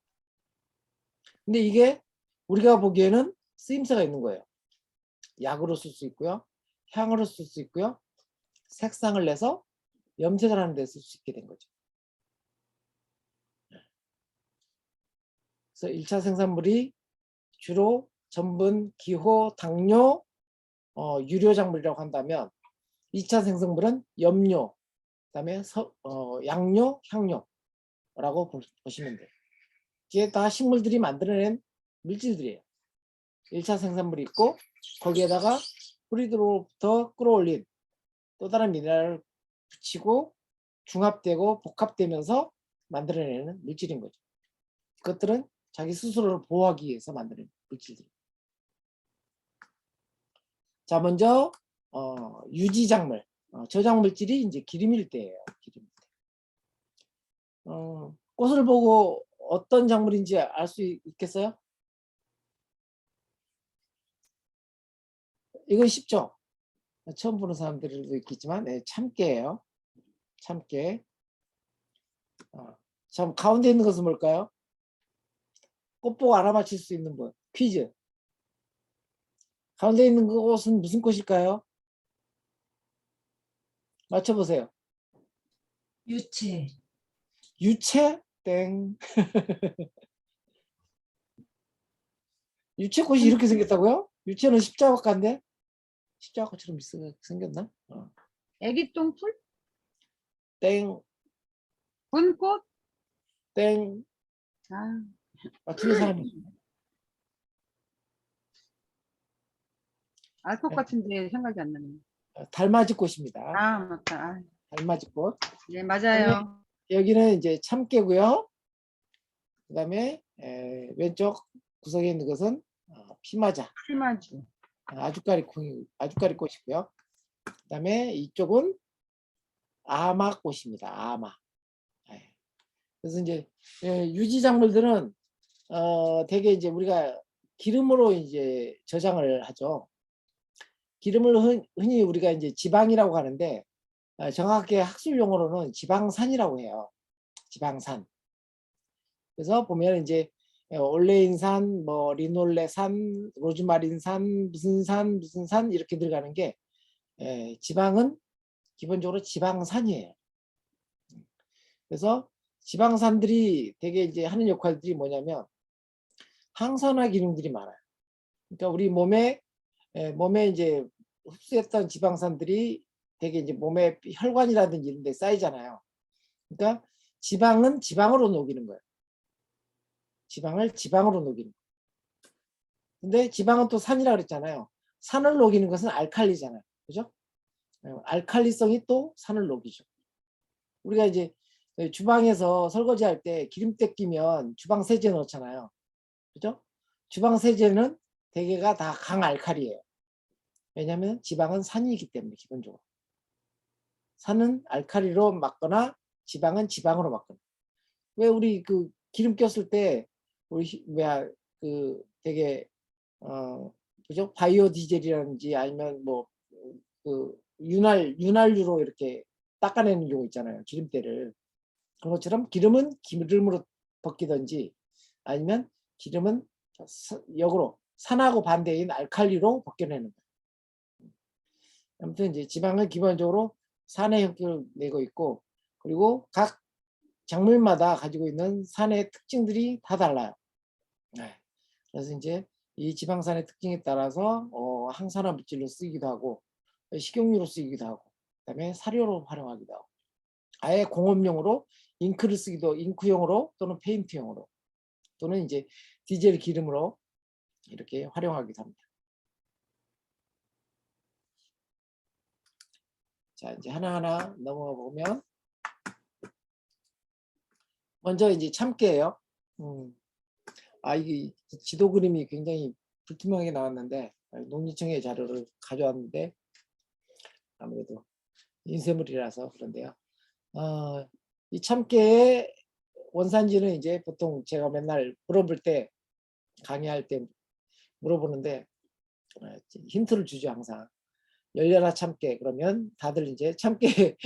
근데 이게 우리가 보기에는 쓰임새가 있는 거예요. 약으로 쓸 수 있고요, 향으로 쓸 수 있고요, 색상을 내서 염색을 하는 데 쓸 수 있게 된 거죠. 그래서 1차 생산물이 주로 전분, 기호, 당뇨, 유료작물이라고 한다면 2차 생성물은 염료, 그다음에 양료, 향료라고 보시면 돼요. 이게 다 식물들이 만들어낸 물질들이에요. 1차 생산물이 있고 거기에다가 뿌리들로부터 끌어올린 또 다른 미네랄을 붙이고 중합되고 복합되면서 만들어내는 물질인 거죠. 그것들은 자기 스스로를 보호하기 위해서 만드는 물질들. 자, 먼저 유지작물, 저작물질이 이제 기름일 때예요. 기름일 때. 꽃을 보고 어떤 작물인지 알 수 있겠어요? 이건 쉽죠? 처음 보는 사람들도 있겠지만 참깨예요. 참깨. 참 가운데 있는 것은 뭘까요? 꽃 보고 알아맞힐 수 있는 분. 퀴즈. 가운데 있는 꽃은 무슨 꽃일까요? 맞춰보세요. 유채. 유채? 땡. 유채꽃이 이렇게 생겼다고요? 유채는 십자가인데? 십자가꽃처럼 생겼나? 애기 똥풀? 땡. 분꽃? 땡. 아, 맞추는 사람이. 알 것 같은데 생각이 안 나네. 달맞이꽃입니다. 아, 맞다. 아, 달맞이꽃. 네, 맞아요. 여기는 이제 참깨고요. 그 다음에 왼쪽 구석에 있는 것은 피마자. 심하지. 아주까리꽃이고요. 그 다음에 이쪽은 아마꽃입니다. 아마. 그래서 이제 유지작물들은 대개 이제 우리가 기름으로 이제 저장을 하죠. 기름을 흔히 우리가 이제 지방이라고 하는데 정확하게 학술 용어로는 지방산이라고 해요. 지방산. 그래서 보면 이제 올레인산, 뭐 리놀레산, 로즈마린산, 무슨 산 이렇게 들어가는 게 지방은 기본적으로 지방산이에요. 그래서 지방산들이 되게 이제 하는 역할들이 뭐냐면 항산화 기능들이 많아요. 그러니까 우리 몸에 이제 흡수했던 지방산들이 되게 이제 몸에 혈관이라든지 이런 데 쌓이잖아요. 그러니까 지방은 지방으로 녹이는 거예요. 지방을 지방으로 녹이는 거예요. 근데 지방은 또 산이라고 그랬잖아요. 산을 녹이는 것은 알칼리잖아요. 그죠? 알칼리성이 또 산을 녹이죠. 우리가 이제 주방에서 설거지할 때 기름때 끼면 주방 세제 넣잖아요. 그죠? 주방 세제는 대개가 다 강알칼리예요. 왜냐하면 지방은 산이기 때문에 기본적으로. 산은 알칼리로 막거나 지방은 지방으로 막거나. 왜 우리 그 기름 꼈을 때 우리 뭐야 그 되게 그죠? 바이오 디젤이라든지 아니면 뭐 그 윤활유로 이렇게 닦아내는 경우 있잖아요. 기름때를. 그런 것처럼 기름은 기름으로 벗기든지 아니면 기름은 역으로 산하고 반대인 알칼리로 벗겨내는 거예요. 아무튼 이제 지방은 기본적으로 산의 형태를 내고 있고 그리고 각 작물마다 가지고 있는 산의 특징들이 다 달라요. 네. 그래서 이제 이 지방산의 특징에 따라서 항산화 물질로 쓰기도 하고 식용유로 쓰기도 하고 그다음에 사료로 활용하기도 하고 아예 공업용으로 잉크를 쓰기도 잉크용으로 또는 페인트용으로 또는 이제 디젤 기름으로 이렇게 활용하기도 합니다. 자 이제 하나하나 넘어가 보면 먼저 이제 참깨예요. 이게 지도 그림이 굉장히 불투명하게 나왔는데 농림청의 자료를 가져왔는데 아무래도 인쇄물이라서 그런데요. 이 참깨의 원산지는 이제 보통 제가 맨날 물어볼 때 강의할 때 물어보는데 힌트를 주죠 항상. 열려라 참깨 그러면 다들 이제 참깨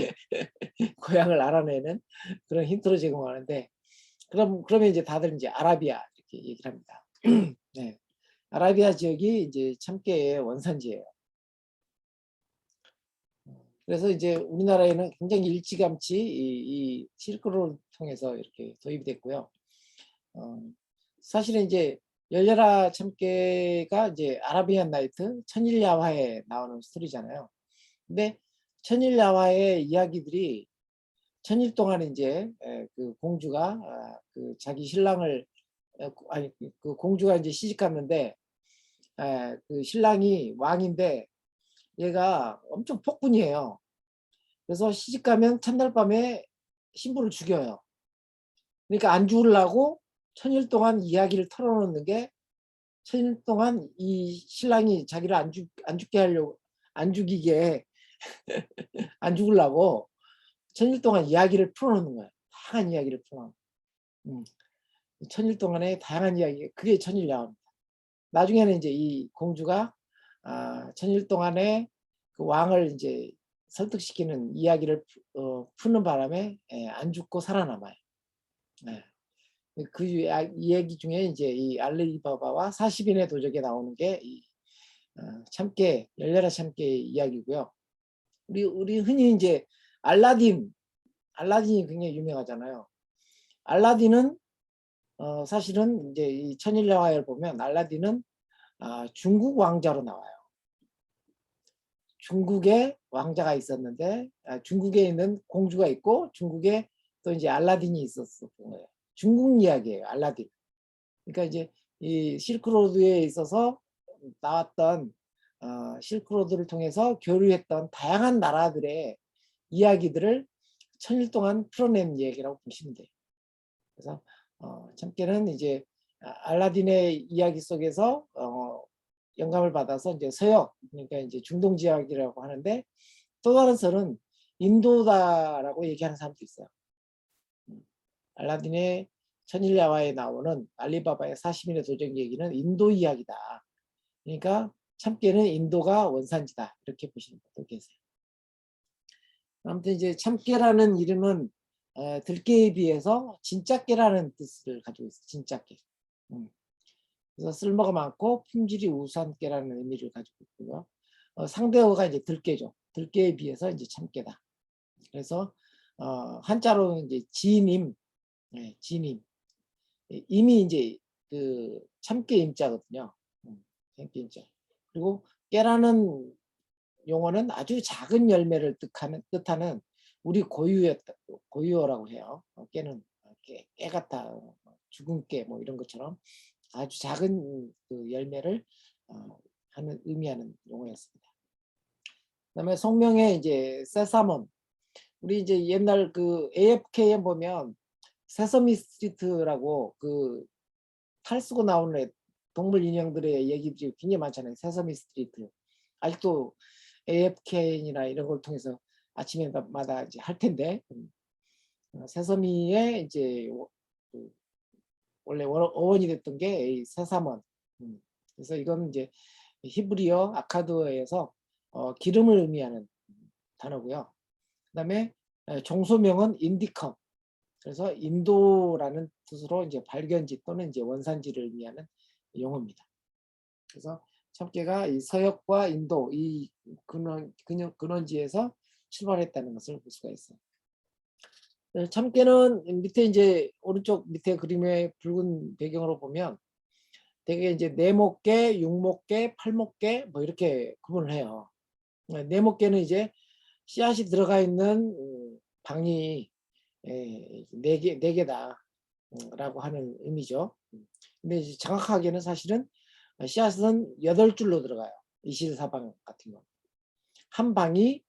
고향을 알아내는 그런 힌트를 제공하는데 그러면 이제 다들 이제 아라비아 이렇게 얘기를 합니다. 네. 아라비아 지역이 이제 참깨의 원산지예요. 그래서 이제 우리나라에는 굉장히 일찌감치 이 실크로드를 통해서 이렇게 도입이 됐고요. 사실은 이제 열려라 참깨가 이제 아라비안 나이트 천일야화에 나오는 스토리잖아요. 근데 천일야화의 이야기들이 천일 동안 이제 그 공주가 그 자기 신랑을 아니 그 공주가 이제 시집 갔는데 그 신랑이 왕인데 얘가 엄청 폭군이에요. 그래서 시집 가면 첫날 밤에 신부를 죽여요. 그러니까 안 죽으려고 천일 동안 이야기를 털어놓는 게 천일 동안 이 신랑이 자기를 안 죽게 하려고 안 죽이게 안 죽으려고 천일 동안 이야기를 풀어놓는 거예요. 다양한 이야기를 풀어놓는 거예요. 천일 동안의 다양한 이야기 그게 천일야화입니다. 나중에는 이제 이 공주가 천일 동안에 그 왕을 이제 설득시키는 이야기를 푸는 바람에 안 죽고 살아남아요. 네. 그 이야기 중에 이제 이 알리바바와 40인의 도적에 나오는 게 이 참깨 열려라 참깨 이야기고요. 우리 흔히 이제 알라딘이 굉장히 유명하잖아요. 알라딘은 사실은 이제 이 천일야화를 보면 알라딘은 중국 왕자로 나와요. 중국에 왕자가 있었는데 중국에 있는 공주가 있고 중국에 또 이제 알라딘이 있었던 거예요. 중국 이야기예요. 알라딘. 그러니까 이제 이 실크로드에 있어서 나왔던 실크로드를 통해서 교류했던 다양한 나라들의 이야기들을 천일 동안 풀어낸 이야기라고 보시면 돼요. 그래서 참깨는 이제 알라딘의 이야기 속에서 영감을 받아서 이제 서역 그러니까 이제 중동 지역이라고 하는데 또 다른 설은 인도다라고 얘기하는 사람도 있어요. 알라딘의 천일야화에 나오는 알리바바의 40인의 도적 얘기는 인도 이야기다. 그러니까 참깨는 인도가 원산지다. 이렇게 보시는 분도 계세요. 아무튼 이제 참깨라는 이름은 들깨에 비해서 진짜깨라는 뜻을 가지고 있어요. 진짜깨. 그래서 쓸모가 많고 품질이 우수한 깨라는 의미를 가지고 있고요. 상대어가 이제 들깨죠. 들깨에 비해서 이제 참깨다. 그래서 한자로는 이제 지님, 지님. 임이 이제 그 참깨 임자거든요. 참깨 임자. 그리고 깨라는 용어는 아주 작은 열매를 뜻하는 우리 고유어라고 해요. 깨는 깨 같아, 죽은 깨 뭐 이런 것처럼 아주 작은 그 열매를 의미하는 용어였습니다. 그다음에 성명에 이제 세사몬 우리 이제 옛날 그 AFK에 보면 세서미 스트리트라고 그 탈 쓰고 나오는 동물 인형들의 얘기들이 굉장히 많잖아요. 세서미 스트리트 아직도 AFK나 이런 걸 통해서 아침에마다 이제 할 텐데 세서미의 이제 원래 어원이 됐던 게 이 새삼원. 그래서 이건 이제 히브리어 아카드어에서 기름을 의미하는 단어고요. 그다음에 종소명은 인디컴. 그래서 인도라는 뜻으로 이제 발견지 또는 이제 원산지를 의미하는 용어입니다. 그래서 참깨가 이 서역과 인도 이 근원지에서 출발했다는 것을 볼 수가 있어요. 참깨는 밑에 이제 오른쪽 밑에 그림의 붉은 배경으로 보면 되게 이제 네모깨, 육모깨, 팔모깨 뭐 이렇게 구분을 해요. 네모깨는 이제 씨앗이 들어가 있는 방이 네 개다 라고 하는 의미죠. 근데 이제 정확하게는 사실은 씨앗은 8줄로 들어가요. 이실사방 같은 거. 한 방에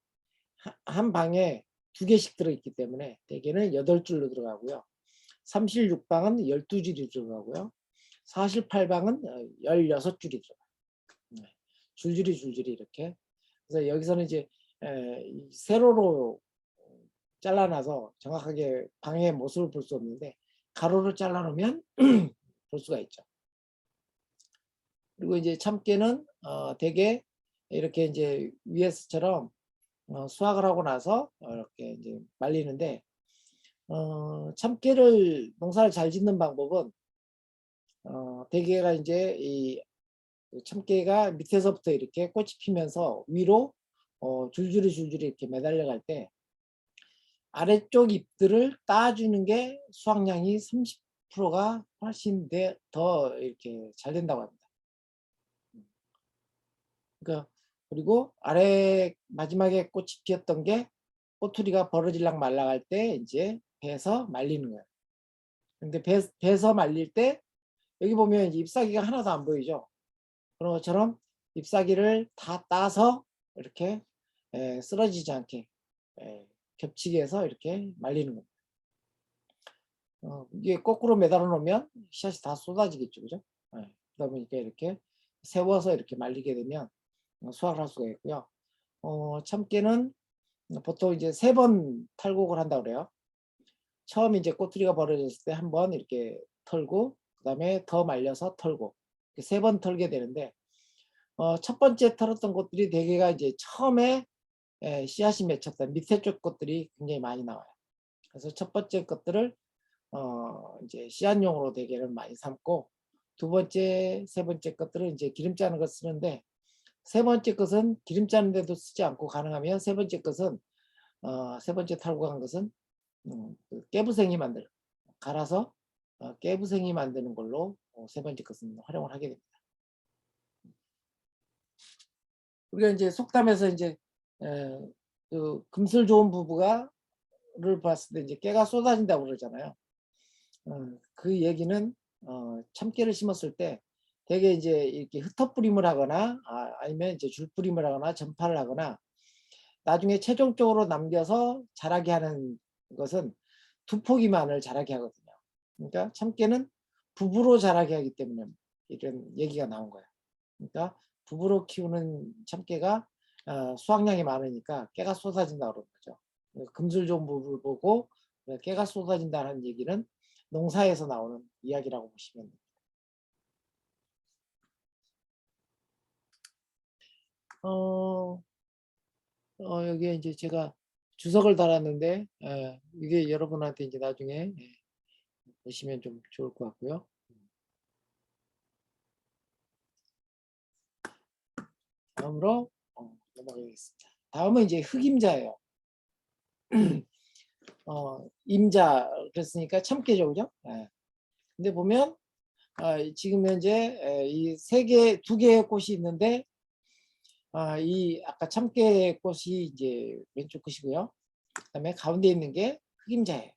2개씩 들어있기 때문에 대개는 8줄로 들어가고요. 36방은 12줄이 들어가고요. 48방은 16줄이 들어가요. 줄줄이 이렇게. 그래서 여기서는 이제 세로로 잘라놔서 정확하게 방의 모습을 볼 수 없는데 가로로 잘라놓으면 볼 수가 있죠. 그리고 이제 참깨는 대개 이렇게 이제 위에서처럼 수확을 하고 나서 이렇게 이제 말리는데 참깨를 농사를 잘 짓는 방법은 대개가 이제 이 참깨가 밑에서부터 이렇게 꽃이 피면서 위로 줄줄이 이렇게 매달려 갈 때 아래쪽 잎들을 따주는 게 수확량이 30%가 훨씬 더 이렇게 잘 된다고 합니다. 그러니까 그리고 아래 마지막에 꽃이 피었던 게 꼬투리가 버러질랑 말라갈 때 이제 베서 말리는 거예요. 근데 베서 말릴 때 여기 보면 잎사귀가 하나도 안 보이죠. 그런 것처럼 잎사귀를 다 따서 이렇게 쓰러지지 않게 겹치게 해서 이렇게 말리는 겁니다. 이게 거꾸로 매달아 놓으면 씨앗이 다 쏟아지겠죠, 그죠? 그러다 보니까 이렇게 세워서 이렇게 말리게 되면 수확을 할 수가 있고요. 참깨는 보통 이제 3번 탈곡을 한다고 그래요. 처음 이제 꼬투리가 벌어졌을 때 한 번 이렇게 털고, 그 다음에 더 말려서 털고, 3번 털게 되는데, 첫 번째 털었던 것들이 대개가 이제 처음에 씨앗이 맺혔던 밑에 쪽 것들이 굉장히 많이 나와요. 그래서 첫 번째 것들을 이제 씨앗용으로 대개는 많이 삼고, 두 번째, 세 번째 것들은 이제 기름 짜는 거 쓰는데, 세 번째 것은 기름 짜는 데도 쓰지 않고 가능하면 세 번째 것은 세 번째 탈곡한 것은 그 깨부생이 만드는 갈아서 깨부생이 만드는 걸로 세 번째 것은 활용을 하게 됩니다. 우리가 이제 속담에서 이제 그 금슬 좋은 부부가를 봤을 때 이제 깨가 쏟아진다고 그러잖아요. 그 얘기는 참깨를 심었을 때 되게 이제 이렇게 흩어뿌림을 하거나 아니면 이제 줄뿌림을 하거나 전파를 하거나 나중에 최종적으로 남겨서 자라게 하는 것은 2포기만을 자라게 하거든요. 그러니까 참깨는 부부로 자라게 하기 때문에 이런 얘기가 나온 거예요. 그러니까 부부로 키우는 참깨가 수확량이 많으니까 깨가 쏟아진다고 그러는 거죠. 금술 좋은 부부를 보고 깨가 쏟아진다는 얘기는 농사에서 나오는 이야기라고 보시면 됩니다. 여기에 이제 제가 주석을 달았는데 이게 여러분한테 이제 나중에 보시면 좀 좋을 것 같고요. 다음으로 넘어가겠습니다. 다음은 이제 흑임자예요. 임자 그랬으니까 참깨죠, 그죠? 근데 보면 지금 현재 이 2개의 꽃이 있는데 이 아까 참깨 꽃이 이제 왼쪽 꽃이고요. 그다음에 가운데 있는 게 흑임자예요.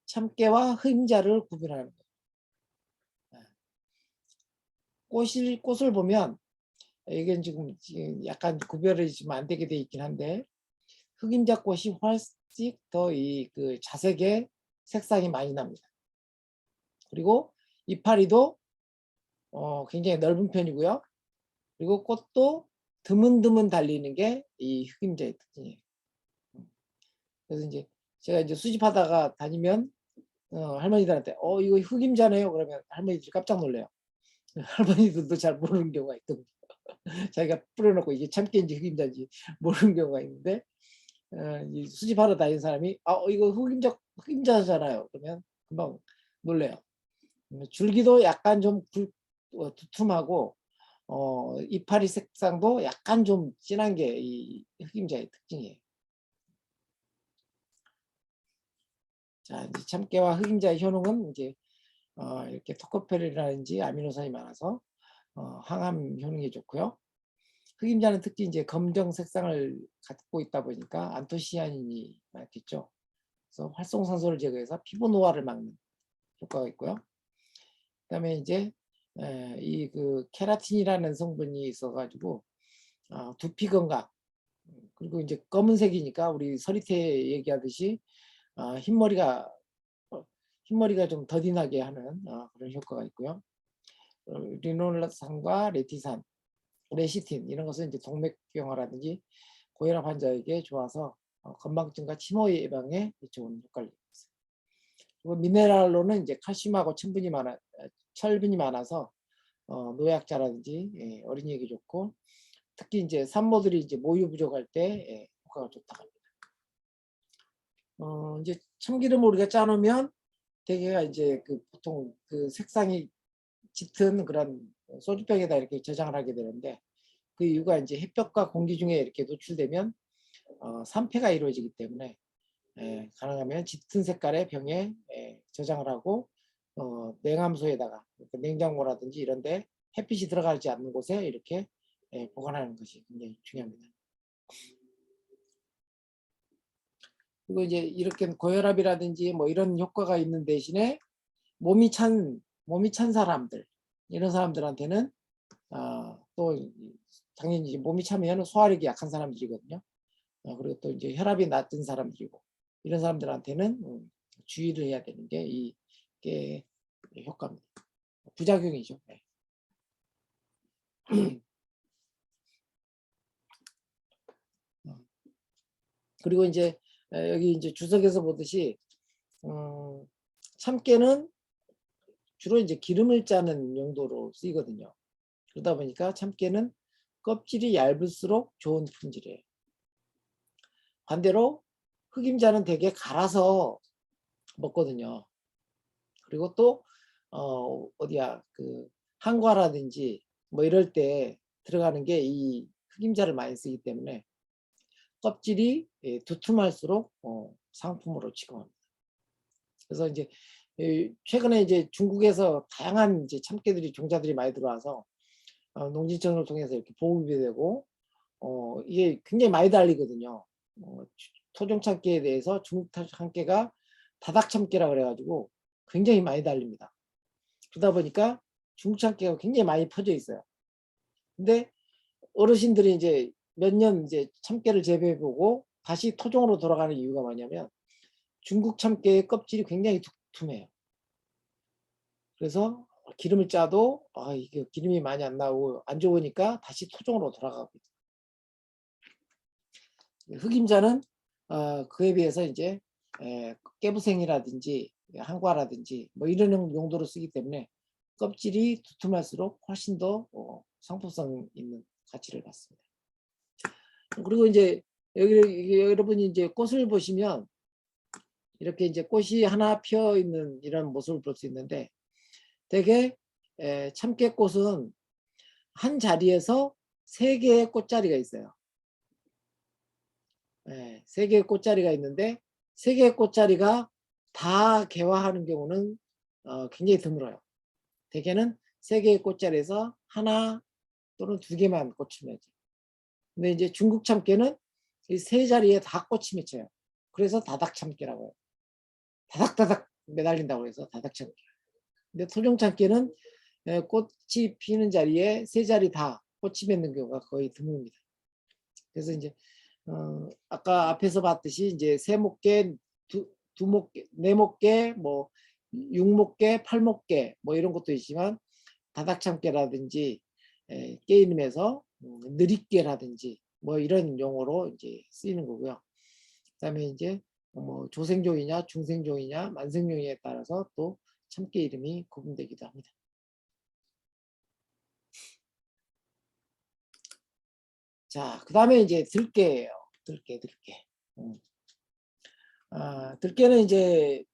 참깨와 흑임자를 구분하는 거예요. 꽃을 보면 이게 지금 약간 구별이 좀 안 되게 돼 있긴 한데 흑임자 꽃이 훨씬 더 이 그 자색의 색상이 많이 납니다. 그리고 이파리도 굉장히 넓은 편이고요. 그리고 꽃도 드문드문 달리는 게 이 흑임자의 특징이에요. 그래서 이제 제가 이제 수집하다가 다니면 할머니들한테 이거 흑임자네요. 그러면 할머니들이 깜짝 놀래요. 할머니들도 잘 모르는 경우가 있거든요. 자기가 뿌려놓고 이게 참깨인지 흑임자인지 모르는 경우가 있는데 이 수집하러 다니는 사람이 이거 흑임자잖아요. 그러면 금방 놀래요. 줄기도 약간 좀 두툼하고 이파리 색상도 약간 좀 진한 게 이 흑임자의 특징이에요. 자, 이제 참깨와 흑임자의 효능은 이제 이렇게 토코페린이라든지 아미노산이 많아서 항암 효능이 좋고요. 흑임자는 특히 이제 검정 색상을 갖고 있다 보니까 안토시아닌이 많겠죠. 그래서 활성산소를 제거해서 피부 노화를 막는 효과가 있고요. 그다음에 이제 이 그 케라틴이라는 성분이 있어가지고 두피 건강, 그리고 이제 검은색이니까 우리 서리태 얘기하듯이 흰머리가 좀 더디 나게 하는 그런 효과가 있고요. 리놀산과 레시틴 이런 것은 이제 동맥경화라든지 고혈압 환자에게 좋아서 건망증과 침호 예방에 좋은 효과를 있어요. 그리고 미네랄로는 이제 칼슘하고 철분이 많아서 노약자라든지 어린이에게 좋고, 특히 이제 산모들이 이제 모유 부족할 때 효과가 좋다고 합니다. 이제 참기름을 우리가 짜놓으면 대개가 이제 보통 그 색상이 짙은 그런 소주병에다 이렇게 저장을 하게 되는데, 그 이유가 이제 햇볕과 공기 중에 이렇게 노출되면 산패가 이루어지기 때문에 가능하면 짙은 색깔의 병에 저장을 하고 냉암소에다가 냉장고라든지 이런데 햇빛이 들어가지 않는 곳에 이렇게 보관하는 것이 굉장히 중요합니다. 그리고 이제 이렇게 고혈압이라든지 뭐 이런 효과가 있는 대신에 몸이 찬 사람들, 이런 사람들한테는 또 당연히 몸이 차면 소화력이 약한 사람들이거든요. 그리고 또 이제 혈압이 낮은 사람들이고, 이런 사람들한테는 주의를 해야 되는 게 이게 효과입니다. 부작용이죠. 네. 그리고 이제 여기 이제 주석에서 보듯이 참깨는 주로 이제 기름을 짜는 용도로 쓰이거든요. 그러다 보니까 참깨는 껍질이 얇을수록 좋은 품질이에요. 반대로 흑임자는 되게 갈아서 먹거든요. 그리고 또 그 한과라든지 뭐 이럴 때 들어가는 게 이 흑임자를 많이 쓰기 때문에 껍질이 두툼할수록 상품으로 취급합니다. 그래서 이제 최근에 이제 중국에서 다양한 이제 참깨들이 종자들이 많이 들어와서 농진청을 통해서 이렇게 보급이 되고 이게 굉장히 많이 달리거든요. 토종 참깨에 대해서 중국 참깨가 다닥 참깨라 그래가지고 굉장히 많이 달립니다. 그러다 보니까 중국 참깨가 굉장히 많이 퍼져 있어요. 근데 어르신들이 이제 몇 년 이제 참깨를 재배해보고 다시 토종으로 돌아가는 이유가 뭐냐면 중국 참깨의 껍질이 굉장히 두툼해요. 그래서 기름을 짜도 이게 기름이 많이 안 나오고 안 좋으니까 다시 토종으로 돌아가고 있어요. 흑임자는 그에 비해서 이제 깨부생이라든지 한과라든지 뭐 이런 용도로 쓰기 때문에 껍질이 두툼할수록 훨씬 더 상품성 있는 가치를 갖습니다. 그리고 이제 여러분이 이제 꽃을 보시면 이렇게 이제 꽃이 하나 피어 있는 이런 모습을 볼 수 있는데, 대개 참깨꽃은 한 자리에서 3개의 꽃자리가 있어요. 3개의 꽃자리가 있는데 3개의 꽃자리가 다 개화하는 경우는 굉장히 드물어요. 대개는 3개의 꽃자리에서 하나 또는 2개만 꽃이 맺어요. 근데 이제 중국 참깨는 이 3자리에 다 꽃이 맺혀요. 그래서 다닥참깨라고 해요. 다닥다닥 매달린다고 해서 다닥참깨. 근데 토종 참깨는 꽃이 피는 자리에 3자리 다 꽃이 맺는 경우가 거의 드뭅니다. 그래서 이제 아까 앞에서 봤듯이 이제 3목계, 2목계, 4목계, 뭐 6목계, 8목계 뭐 이런 것도 있지만 다닥참깨라든지 게이름에서 느릿깨라든지 뭐 이런 용어로 이제 쓰이는 거고요. 그다음에 이제 뭐 조생종이냐 중생종이냐 만생종에 따라서 또 참깨 이름이 구분되기도 합니다. 자, 그 다음에 이제 들깨예요. 들깨. 들깨는 이제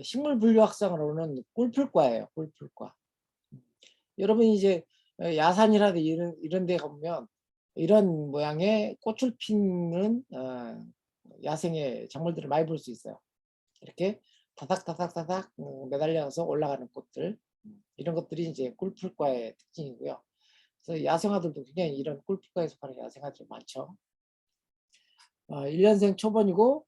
식물 분류학상으로는 꿀풀과예요. 꿀풀과. 여러분이 이제 야산이라든지 이런 데 가보면 이런 모양의 꽃을 피는 야생의 작물들을 많이 볼 수 있어요. 이렇게 다닥다닥다닥 매달려서 올라가는 꽃들, 이런 것들이 이제 꿀풀과의 특징이고요. 그래서 야생화들도 굉장히 이런 꿀풀과에 속하는 야생화들이 많죠. 1년생 초본이고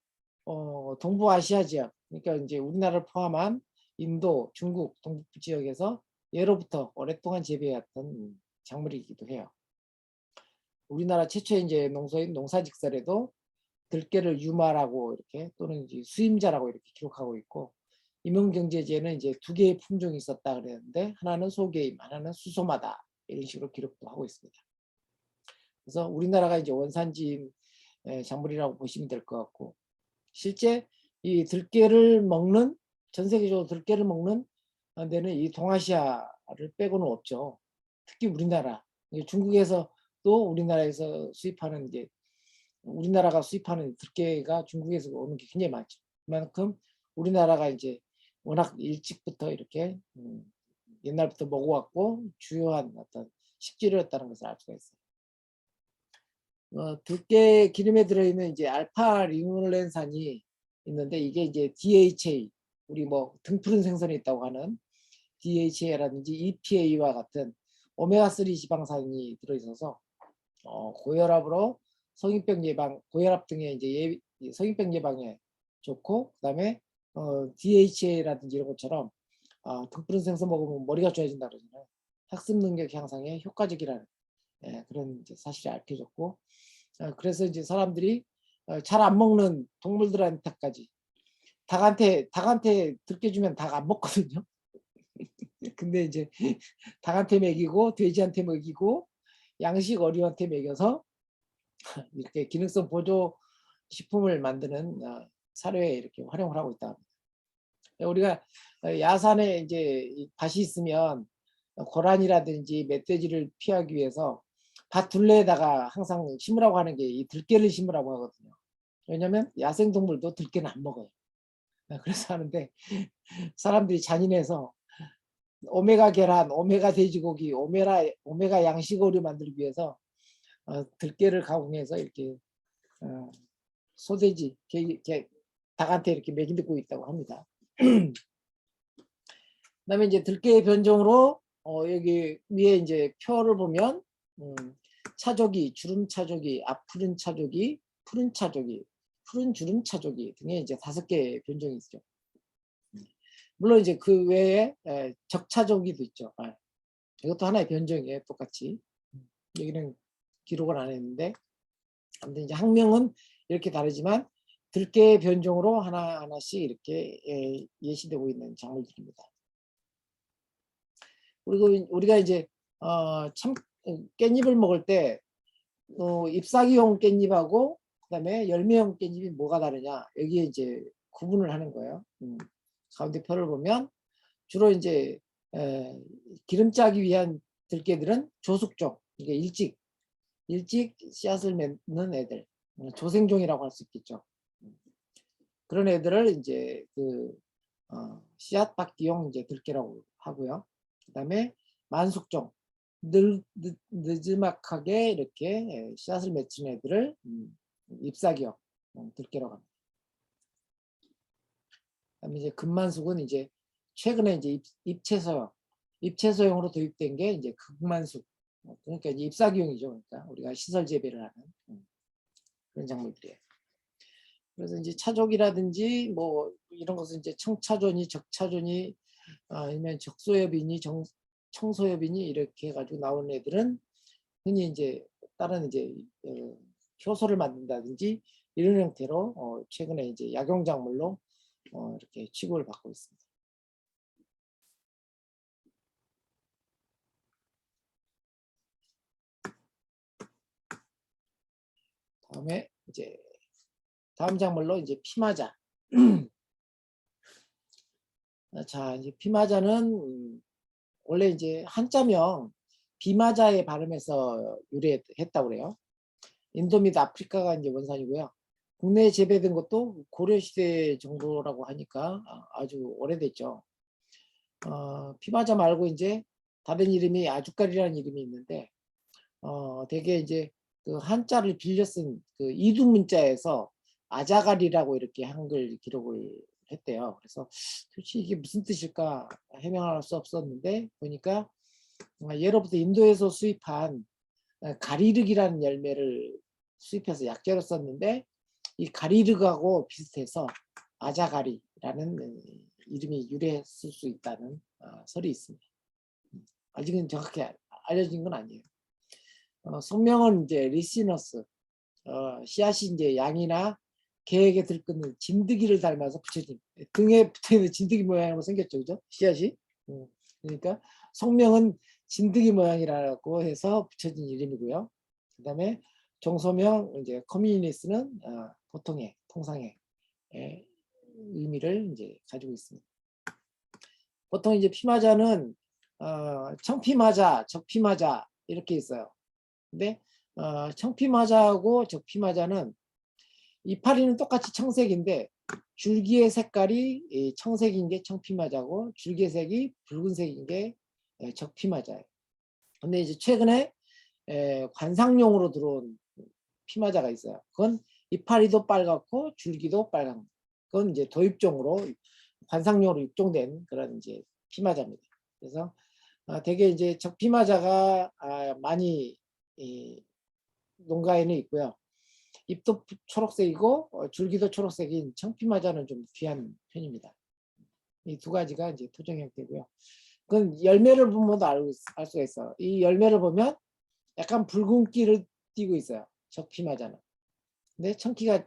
동부아시아 지역, 그러니까 이제 우리나라를 포함한 인도, 중국, 동북부 지역에서 예로부터 오랫동안 재배해왔던 작물이기도 해요. 우리나라 최초의 이제 농소인 농사직설에도 들깨를 유마라고 이렇게 또는 이제 수임자라고 이렇게 기록하고 있고, 임원경제지에는 이제 2개의 품종이 있었다 그랬는데 하나는 소개임, 하나는 수소마다 이런 식으로 기록도 하고 있습니다. 그래서 우리나라가 이제 원산지인 작물이라고 보시면 될 것 같고, 실제 이 들깨를 먹는, 전 세계적으로 들깨를 먹는 데는 이 동아시아를 빼고는 없죠. 특히 우리나라, 중국에서 또 우리나라에서 수입하는 게, 우리나라가 수입하는 들깨가 중국에서 오는 게 굉장히 많죠. 그만큼 우리나라가 이제 워낙 일찍부터 이렇게 옛날부터 먹어왔고 주요한 어떤 식재료였다는 것을 알 수가 있어요. 들깨 기름에 들어있는 이제 알파 리놀렌산이 있는데, 이게 이제 DHA, 우리 뭐 등푸른 생선에 있다고 하는 DHA라든지 EPA와 같은 오메가3 지방산이 들어있어서 고혈압으로 성인병 예방, 고혈압 등의 이제 성인병 예방에 좋고, 그다음에 DHA라든지 이런 것처럼 등푸른 생선 먹으면 머리가 좋아진다 그러잖아요. 학습 능력 향상에 효과적이라는 그런 이제 사실이 알려졌고, 그래서 이제 사람들이 잘 안 먹는 동물들한테까지, 닭한테 들깨 주면 닭 안 먹거든요. 근데 이제 닭한테 먹이고 돼지한테 먹이고 양식 어류한테 먹여서 이렇게 기능성 보조 식품을 만드는 사료에 이렇게 활용을 하고 있다. 우리가 야산에 이제 밭이 있으면 고란이라든지 멧돼지를 피하기 위해서 밭 둘레에다가 항상 심으라고 하는 게 이 들깨를 심으라고 하거든요. 왜냐하면 야생동물도 들깨는 안 먹어요. 그래서 하는데 사람들이 잔인해서 오메가 계란, 오메가 돼지고기, 오메가 양식오류 만들기 위해서 들깨를 가공해서 이렇게 소돼지, 닭한테 이렇게 먹이고 있다고 합니다. 그다음에 이제 들깨의 변종으로 여기 위에 이제 표를 보면 차조기, 주름 차조기, 앞푸른 차조기, 푸른 차조기, 푸른 주름 차조기 등의 이제 5개의 변종이 있죠. 물론 이제 그 외에 적차조기도 있죠. 이것도 하나의 변종이에요, 똑같이. 여기는 기록을 안 했는데, 아무튼 이제 학명은 이렇게 다르지만 들깨 변종으로 하나하나씩 이렇게 예시되고 있는 작물들입니다. 그리고 우리가 이제 깻잎을 먹을 때 잎사귀용 깻잎하고 그다음에 열매용 깻잎이 뭐가 다르냐, 여기에 이제 구분을 하는 거예요. 가운데 표를 보면 주로 이제 기름 짜기 위한 들깨들은 조숙종, 이게 일찍 씨앗을 맺는 애들, 조생종이라고 할 수 있겠죠. 그런 애들을 이제 그 씨앗 받기용 이제 들깨라고 하고요. 그다음에 만숙종, 느즈막하게 이렇게 씨앗을 맺힌 애들을 잎사귀용 들깨라고 합니다. 그다음에 이제 금만숙은 이제 최근에 이제 입채소용으로 도입된 게 이제 극만숙, 그러니까 이제 잎사귀용이죠. 그러니까 우리가 시설 재배를 하는 그런 작물들이에요. 그래서 이제 차족이라든지 뭐 이런 것은 이제 청차존이, 적차존이, 아니면 적소엽이니 청소엽이니 이렇게 해가지고 나오는 애들은 흔히 이제 다른 이제 효소를 만든다든지 이런 형태로 최근에 이제 약용작물로 이렇게 취급을 받고 있습니다. 다음에 이제 다음 작물로 이제 피마자. 자, 이제 피마자는 원래 이제 한자명 비마자의 발음에서 유래했다고 그래요. 인도 및 아프리카가 이제 원산이고요. 국내에 재배된 것도 고려시대 정도라고 하니까 아주 오래됐죠. 피마자 말고 이제 다른 이름이 아주까리라는 이름이 있는데, 되게 이제 그 한자를 빌려 쓴 그 이두문자에서 아자가리라고 이렇게 한글 기록을 했대요. 그래서 도대체 이게 무슨 뜻일까 해명할 수 없었는데, 보니까 예로부터 인도에서 수입한 가리륵이라는 열매를 수입해서 약재로 썼는데, 이 가리륵하고 비슷해서 아자가리라는 이름이 유래했을 수 있다는 설이 있습니다. 아직은 정확히 알려진 건 아니에요. 속명은 이제 리시너스, 씨앗이 이제 양이나 개에게 들끓는 진드기를 닮아서 붙여진, 등에 붙어있는 진드기 모양으로 생겼죠, 그죠? 씨앗이. 그러니까 속명은 진드기 모양이라고 해서 붙여진 이름이고요. 그다음에 종소명 이제 커뮤니스는 보통의 통상의 의미를 이제 가지고 있습니다. 보통 이제 피마자는 청피마자, 적피마자 이렇게 있어요. 근데 청피마자하고 적피마자는 이파리는 똑같이 청색인데 줄기의 색깔이 청색인 게 청피마자고 줄기의 색이 붉은색인 게 적피마자예요. 근데 이제 최근에 관상용으로 들어온 피마자가 있어요. 그건 이파리도 빨갛고 줄기도 빨간. 그건 이제 도입종으로 관상용으로 입종된 그런 이제 피마자입니다. 그래서 되게 이제 적피마자가 많이 농가에는 있고요. 잎도 초록색이고 줄기도 초록색인 청피마자는 좀 귀한 편입니다. 이 두 가지가 이제 토종 형태고요. 그건 열매를 보면 알 수가 있어. 이 열매를 보면 약간 붉은기를 띠고 있어요. 적피마자는. 근데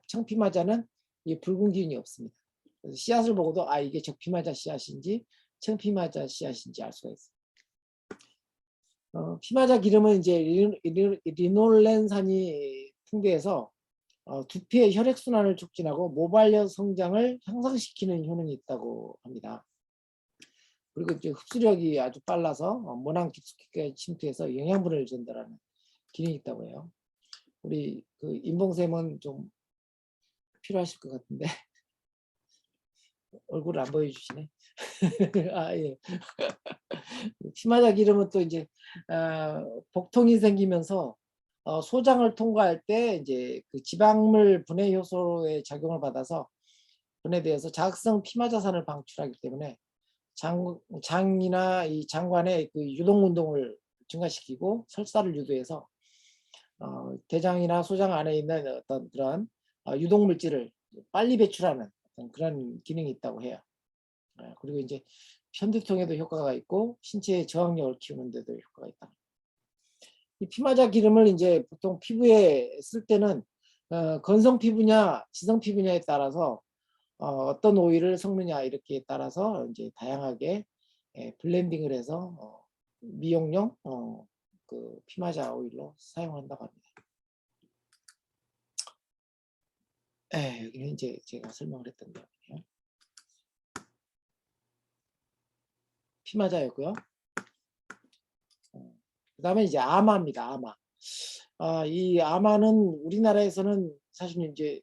청피마자는 이 붉은 기운이 없습니다. 그래서 씨앗을 보고도 이게 적피마자 씨앗인지 청피마자 씨앗인지 알 수가 있어요. 피마자 기름은 이제 리놀렌산이 풍부해서 두피의 혈액순환을 촉진하고 모발력 성장을 향상시키는 효능이 있다고 합니다. 그리고 이제 흡수력이 아주 빨라서 모낭 깊숙이 침투해서 영양분을 전달하는 기능이 있다고 해요. 우리 그 임봉쌤은 좀 필요하실 것 같은데 얼굴을 안 보여주시네. 예. 피마자 기름은 또 이제 복통이 생기면서 소장을 통과할 때 이제 그 지방물 분해 효소의 작용을 받아서 분해되어서 자극성 피마자산을 방출하기 때문에 장이나 이 장관의 그 유동 운동을 증가시키고 설사를 유도해서 대장이나 소장 안에 있는 어떤 그런 유동 물질을 빨리 배출하는 그런 기능이 있다고 해요. 그리고 이제 편두통에도 효과가 있고 신체의 저항력을 키우는 데도 효과가 있다. 이 피마자 기름을 이제 보통 피부에 쓸 때는 건성 피부냐 지성 피부냐에 따라서 어떤 오일을 섞느냐 이렇게 따라서 이제 다양하게 블렌딩을 해서 미용용 그 피마자 오일로 사용한다고 합니다. 여기는 이제 제가 설명을 했던 거예요. 피마자였고요. 그 다음에 이제 아마입니다. 아마. 이 아마는 우리나라에서는 사실 이제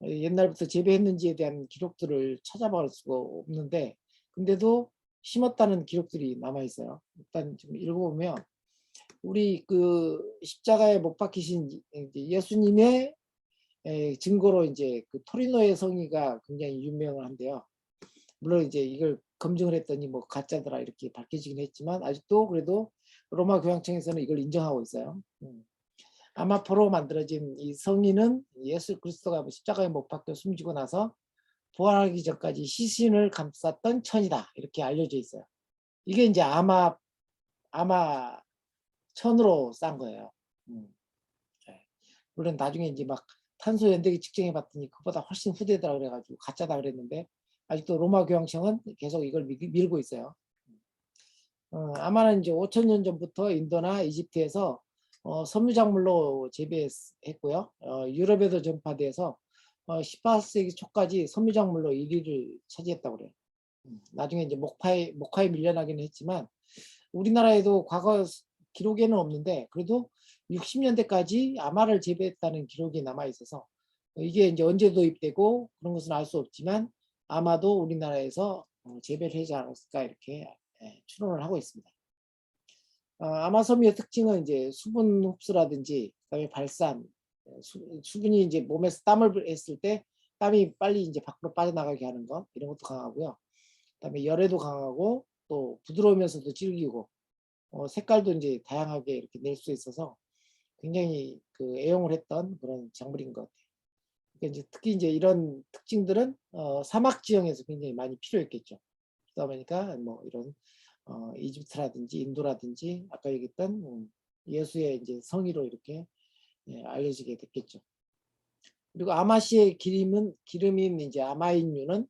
옛날부터 재배했는지에 대한 기록들을 찾아볼 수가 없는데, 근데도 심었다는 기록들이 남아 있어요. 일단 좀 읽어보면 우리 그 십자가에 못 박히신 예수님의 증거로 이제 그 토리노의 성의가 굉장히 유명한데요. 물론 이제 이걸 검증을 했더니 뭐 가짜더라 이렇게 밝혀지긴 했지만 아직도 그래도 로마 교황청에서는 이걸 인정하고 있어요. 아마포로 만들어진 이 성의는 예수 그리스도가 십자가에 못 박혀 숨지고 나서 부활하기 전까지 시신을 감쌌던 천이다 이렇게 알려져 있어요. 이게 이제 아마 천으로 싼 거예요. 물론 나중에 이제 막 탄소 연대기 측정해 봤더니 그보다 훨씬 후대다 그래가지고 가짜다 그랬는데 아직도 로마 교황청은 계속 이걸 밀고 있어요. 아마는 이제 5,000년 전부터 인도나 이집트에서 섬유작물로 재배했고요. 유럽에도 전파돼서 18세기 초까지 섬유작물로 1위를 차지했다고 그래요. 나중에 이제 목화에 밀려나기는 했지만 우리나라에도 과거 기록에는 없는데 그래도 60년대까지 아마를 재배했다는 기록이 남아 있어서 이게 이제 언제 도입되고 그런 것은 알 수 없지만 아마도 우리나라에서 재배를 하지 않았을까 이렇게 추론을 하고 있습니다. 아마 섬유의 특징은 이제 수분 흡수라든지 그다음에 발산, 수분이 이제 몸에서 땀을 했을 때 땀이 빨리 이제 밖으로 빠져나가게 하는 것 이런 것도 강하고요. 그다음에 열에도 강하고 또 부드러우면서도 질기고 색깔도 이제 다양하게 이렇게 낼 수 있어서 굉장히 그 애용을 했던 그런 작물인 것 같아요. 그러니까 이제 특히 이제 이런 특징들은 사막 지형에서 굉장히 많이 필요했겠죠. 그러다 보니까 뭐 이런 이집트라든지 인도라든지 아까 얘기했던 예수의 이제 성의로 이렇게 알려지게 됐겠죠. 그리고 아마씨의 기름인 이제 아마인유는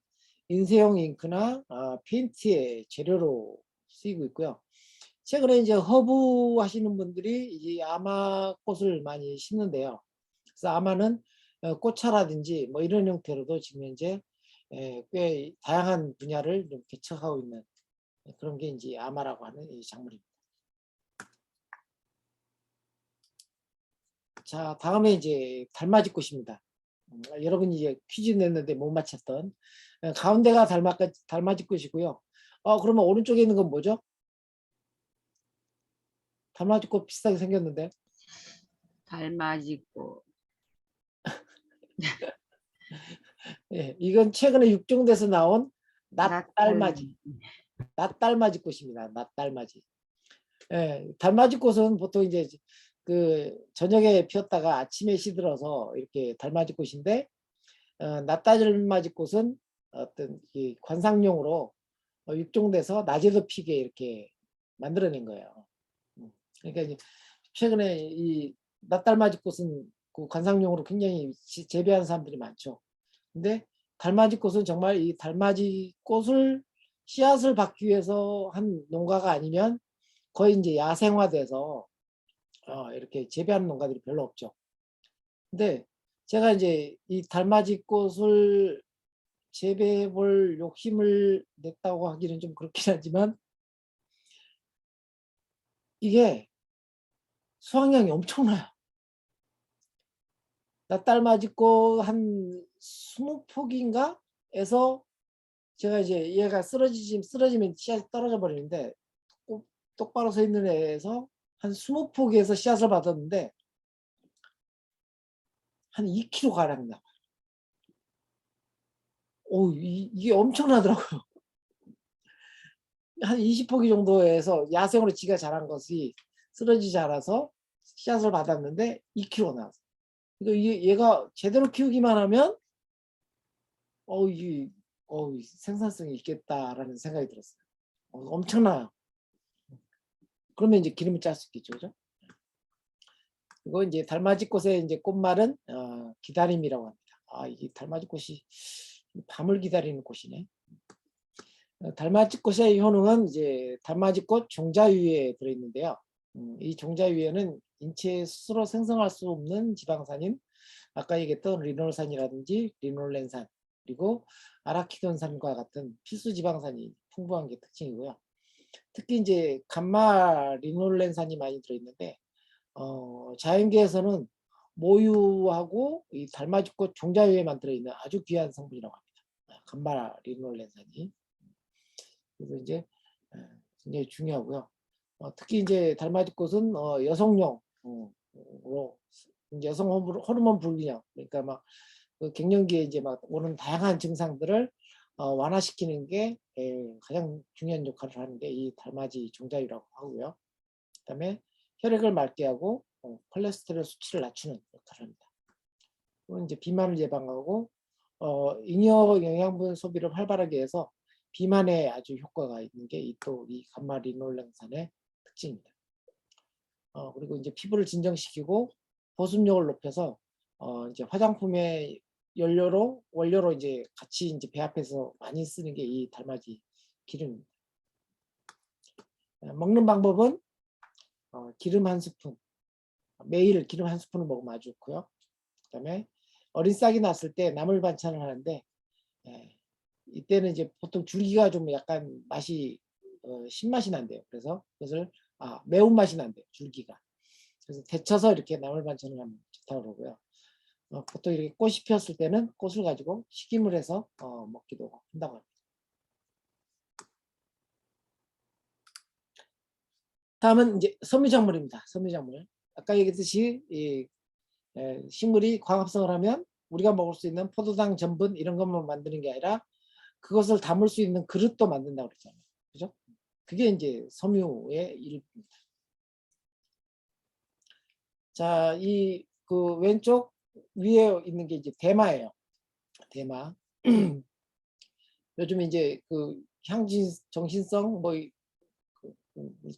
인쇄용 잉크나 페인트의 재료로 쓰이고 있고요. 최근에 이제 허브 하시는 분들이 이 아마꽃을 많이 심는데요. 그래서 아마는 꽃차라든지 뭐 이런 형태로도 지금 현재 꽤 다양한 분야를 좀 개척하고 있는 그런 게 이제 아마라고 하는 이 작물입니다. 자, 다음에 이제 달맞이 꽃입니다. 여러분이 이제 퀴즈 냈는데 못 맞췄던 가운데가 달맞이 꽃이고요. 그러면 오른쪽에 있는 건 뭐죠? 달맞이 꽃 비슷하게 생겼는데. 달맞이고 예, 이건 최근에 육종돼서 나온 낫달맞이. 낫달맞이 꽃입니다. 낫달맞이. 예, 달맞이 꽃은 보통 이제 그 저녁에 피었다가 아침에 시들어서 이렇게 달맞이 꽃인데 낫달맞이 꽃은 어떤 이 관상용으로 육종돼서 낮에도 피게 이렇게 만들어낸 거예요. 그러니까 이제 최근에 이 낫달맞이 꽃은 그 관상용으로 굉장히 재배하는 사람들이 많죠. 근데 달맞이 꽃은 정말 이 달맞이 꽃을 씨앗을 받기 위해서 한 농가가 아니면 거의 이제 야생화돼서 이렇게 재배하는 농가들이 별로 없죠. 근데 제가 이제 이 달맞이 꽃을 재배해 볼 욕심을 냈다고 하기는 좀 그렇긴 하지만 이게 수확량이 엄청나요. 낫달맞이 꽃 한 20포기인가? 에서 제가 이제 얘가 쓰러지면 씨앗이 떨어져 버리는데 똑바로 서 있는 애에서 한 20포기에서 씨앗을 받았는데 한 2kg 가량 나와요. 이게 엄청나더라고요. 한 20포기 정도에서 야생으로 지가 자란 것이 쓰러지지 않아서 씨앗을 받았는데 2kg 나왔어요. 그러니까 얘가 제대로 키우기만 하면 이 생산성이 있겠다라는 생각이 들었어요. 엄청나요. 그러면 이제 기름을 짤 수 있겠죠, 그죠? 그리고 이제 달맞이 꽃의 이제 꽃말은 기다림이라고 합니다. 이게 달맞이 꽃이 밤을 기다리는 꽃이네. 달맞이 꽃의 효능은 이제 달맞이 꽃 종자유에 들어있는데요. 이 종자유에는 인체에 스스로 생성할 수 없는 지방산인 아까 얘기했던 리놀산이라든지 리놀렌산 그리고 아라키돈산과 같은 필수 지방산이 풍부한 게 특징이고요. 특히 이제 감마 리놀렌산이 많이 들어있는데 자연계에서는 모유하고 이 달맞이꽃 종자유에만 들어있는 아주 귀한 성분이라고 합니다. 감마 리놀렌산이. 그래서 이제 굉장히 중요하고요. 특히 이제 달맞이꽃은 여성용 여성 호르몬 불균형 그러니까 막 그 갱년기에 이제 막 오는 다양한 증상들을 완화시키는 게 가장 중요한 역할을 하는 게 이 달맞이 종자유라고 하고요. 그다음에 혈액을 맑게 하고 콜레스테롤 수치를 낮추는 역할을 합니다. 그리고 이제 비만을 예방하고 잉여 영양분 소비를 활발하게 해서 비만에 아주 효과가 있는 게 이 감마리놀렌산의 특징입니다. 그리고 이제 피부를 진정시키고 보습력을 높여서 이제 화장품의 원료로 이제 같이 이제 배합해서 많이 쓰는 게 이 달맞이 기름입니다. 먹는 방법은 기름 한 스푼 매일 기름 한 스푼을 먹으면 아주 좋고요. 그다음에 어린 싹이 났을 때 나물 반찬을 하는데 이때는 이제 보통 줄기가 좀 약간 맛이 신맛이 난대요. 그래서 그것을 매운맛이 난대요. 줄기가. 그래서 데쳐서 이렇게 나물 반찬을 하면 좋다고 그러고요. 보통 이렇게 꽃이 피었을 때는 꽃을 가지고 식김을 해서 먹기도 한다고 합니다. 다음은 이제 섬유작물입니다. 섬유작물. 아까 얘기했듯이 이 식물이 광합성을 하면 우리가 먹을 수 있는 포도당, 전분 이런 것만 만드는 게 아니라 그것을 담을 수 있는 그릇도 만든다고 그랬잖아요. 그죠? 그게 이제 섬유의 일입니다. 자, 이 그 왼쪽 위에 있는 게 이제 대마예요. 대마. 요즘 이제 그 정신성 뭐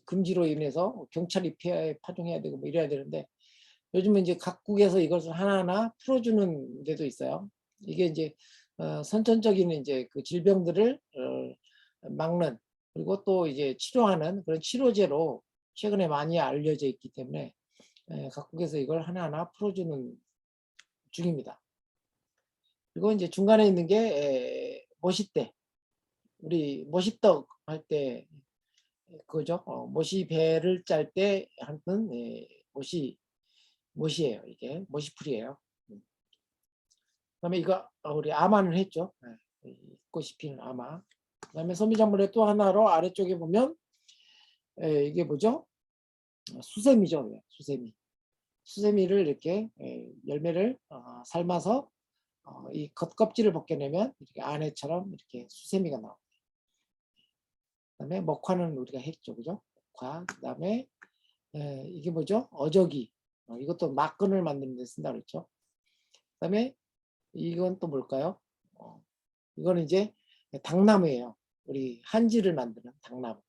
금지로 인해서 경찰이 파종해야 되고 뭐 이래야 되는데 요즘은 이제 각국에서 이것을 하나하나 풀어주는 데도 있어요. 이게 이제 선천적인 이제 그 질병들을 막는 그리고 또 이제 치료하는 그런 치료제로 최근에 많이 알려져 있기 때문에 각국에서 이걸 하나하나 풀어주는 중입니다. 그리고 이제 중간에 있는 게 모시대. 우리 모시떡 할 때 그거죠. 모시배를 짤 때 하는 모시예요. 이게 모시풀이에요. 그다음에 이거 우리 아마는 했죠. 꽃이 피는 아마. 그다음에 섬유작물의 또 하나로 아래쪽에 보면 이게 뭐죠? 수세미죠. 수세미. 수세미를 이렇게 열매를 삶아서 이 겉껍질을 벗겨내면 이렇게 안에처럼 이렇게 수세미가 나옵니다. 그다음에 먹화는 우리가 했죠, 그죠? 먹화. 그다음에 이게 뭐죠? 어저기. 이것도 막근을 만드는 데 쓴다고 그랬죠. 그다음에 이건 또 뭘까요? 이거는 이제 당나무예요. 우리 한지를 만드는 당나무.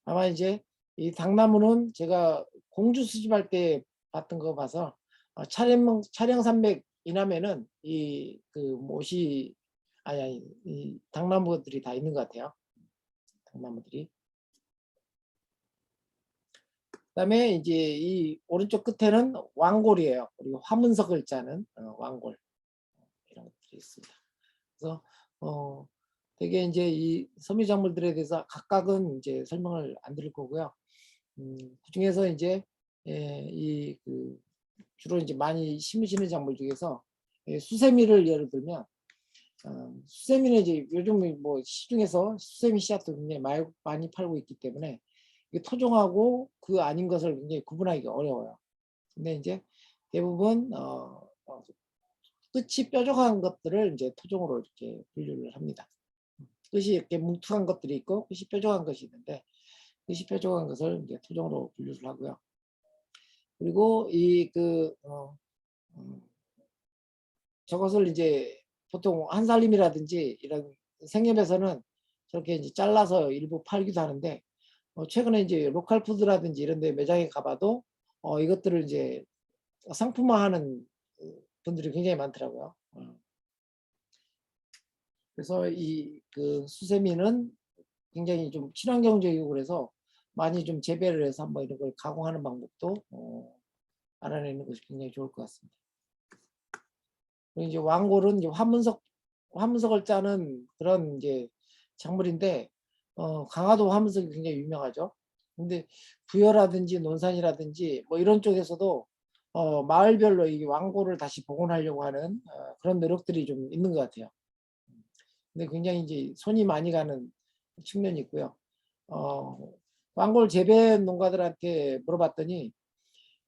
아마 이제 이 당나무는 제가 공주 수집할 때 봤던 거 봐서 촬영 산맥 이남에는 이 그 못이 아니 이 당나무들이 다 있는 것 같아요. 당나무들이. 그다음에 이제 이 오른쪽 끝에는 왕골이에요. 그리고 화문석을 짜는 왕골 이런 것들이 있습니다. 그래서 되게 이제 이 섬유작물들에 대해서 각각은 이제 설명을 안 드릴 거고요. 그 중에서 이제 이 그 주로 이제 많이 심으시는 작물 중에서 수세미를 예를 들면 수세미는 이제 요즘 뭐 시중에서 수세미 씨앗도 굉장히 많이 팔고 있기 때문에 이게 토종하고 그 아닌 것을 굉장히 구분하기가 어려워요. 근데 이제 대부분 끝이 뾰족한 것들을 이제 토종으로 이렇게 분류를 합니다. 끝이 이렇게 뭉툭한 것들이 있고 끝이 뾰족한 것이 있는데 끝이 뾰족한 것을 이제 토종으로 분류를 하고요. 그리고 저것을 이제 보통 한살림이라든지 이런 생협에서는 저렇게 이제 잘라서 일부 팔기도 하는데 최근에 이제 로컬 푸드라든지 이런 데 매장에 가봐도 이것들을 이제 상품화하는 분들이 굉장히 많더라고요. 그래서 이 그 수세미는 굉장히 좀 친환경적이고 그래서 많이 좀 재배를 해서 한번 이런 걸 가공하는 방법도 알아내는 것이 굉장히 좋을 것 같습니다. 그리고 이제 왕골은 이제 화문석을 짜는 그런 이제 작물인데 강화도 화문석이 굉장히 유명하죠. 근데 부여라든지 논산이라든지 뭐 이런 쪽에서도 마을별로 이 왕골을 다시 복원하려고 하는 그런 노력들이 좀 있는 것 같아요. 근데 굉장히 이제 손이 많이 가는 측면이 있고요. 왕골 재배 농가들한테 물어봤더니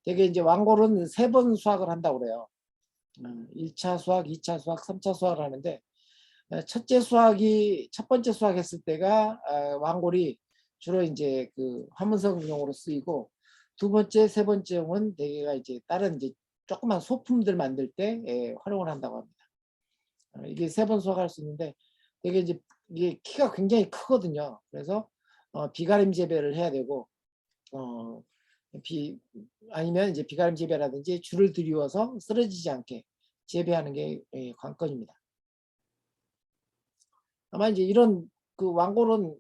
되게 이제 왕골은 3번 수확을 한다고 그래요. 1차 수확, 2차 수확, 3차 수확을 하는데 첫 번째 수확했을 때가 왕골이 주로 이제 그 화문석용으로 쓰이고 두 번째, 세 번째용은 대개가 이제 다른 이제 조그만 소품들 만들 때 활용을 한다고 합니다. 이게 3번 수확할 수 있는데 되게 이제 이게 키가 굉장히 크거든요. 그래서 비가림 재배를 해야 되고 아니면 이제 비가림 재배라든지 줄을 들이워서 쓰러지지 않게 재배하는 게 관건입니다. 아마 이제 이런 그 왕골은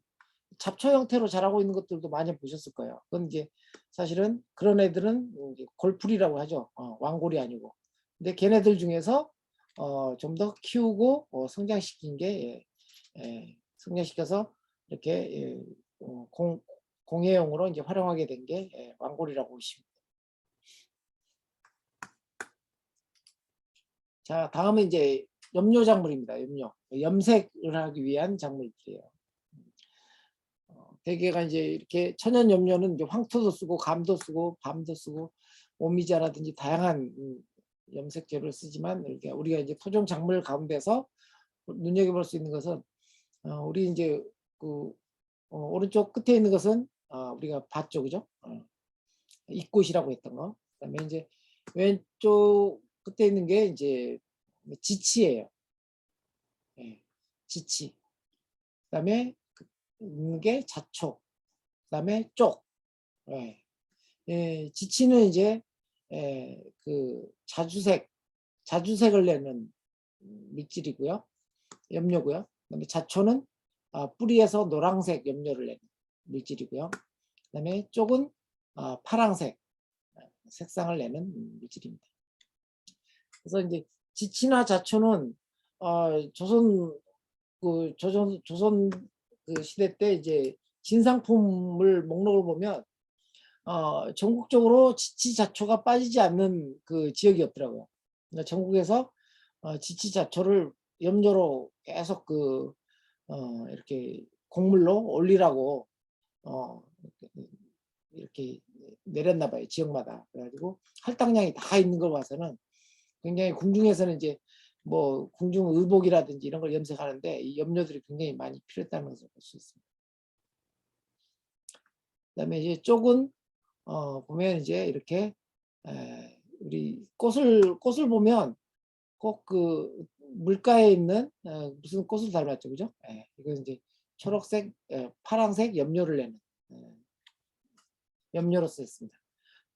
잡초 형태로 자라고 있는 것들도 많이 보셨을 거예요. 그건 이제 사실은 그런 애들은 이제 골풀이라고 하죠. 왕골이 아니고. 근데 걔네들 중에서 좀 더 키우고 성장시킨 게 성장시켜서 이렇게 공예용으로 이제 활용하게 된 게 왕골이라고 보시면. 자, 다음은 이제 염료 작물입니다. 염색을 하기 위한 작물들이에요. 대개가 이제 이렇게 천연 염료는 이제 황토도 쓰고 감도 쓰고 밤도 쓰고 오미자라든지 다양한 염색제를 쓰지만 우리가 이제 토종 작물 가운데서 눈여겨볼 수 있는 것은 우리 이제 그 오른쪽 끝에 있는 것은 우리가 봤죠, 그죠? 잇꽃이라고 했던 거. 그다음에 이제 왼쪽 끝에 있는 게 이제 지치예요. 지치. 그다음에 있는 게 자초. 그다음에 쪽. 지치는 이제 그 자주색을 내는 물질이고요. 염료고요. 그다음에 자초는 뿌리에서 노란색 염료를 내는 물질이고요. 그다음에 쪽은 파란색 색상을 내는 물질입니다. 그래서 이제 지치나 자초는 조선 그 시대 때 이제 진상품을 목록을 보면 전국적으로 지치 자초가 빠지지 않는 그 지역이 없더라고요. 그러니까 전국에서 지치 자초를 염료로 계속 이렇게 곡물로 올리라고 이렇게 내렸나 봐요, 지역마다. 그래가지고 할당량이 다 있는 걸 봐서는 굉장히 궁중에서는 이제 뭐 궁중 의복이라든지 이런 걸 염색하는데 이 염료들이 굉장히 많이 필요했다는 것을 볼 수 있습니다. 그다음에 이제 쪽은 보면 이제 이렇게 우리 꽃을 보면 꼭 그 물가에 있는 무슨 꽃을 닮았죠, 그죠? 이건 이제 초록색, 파란색 염료를 내는 염료로 쓰였습니다.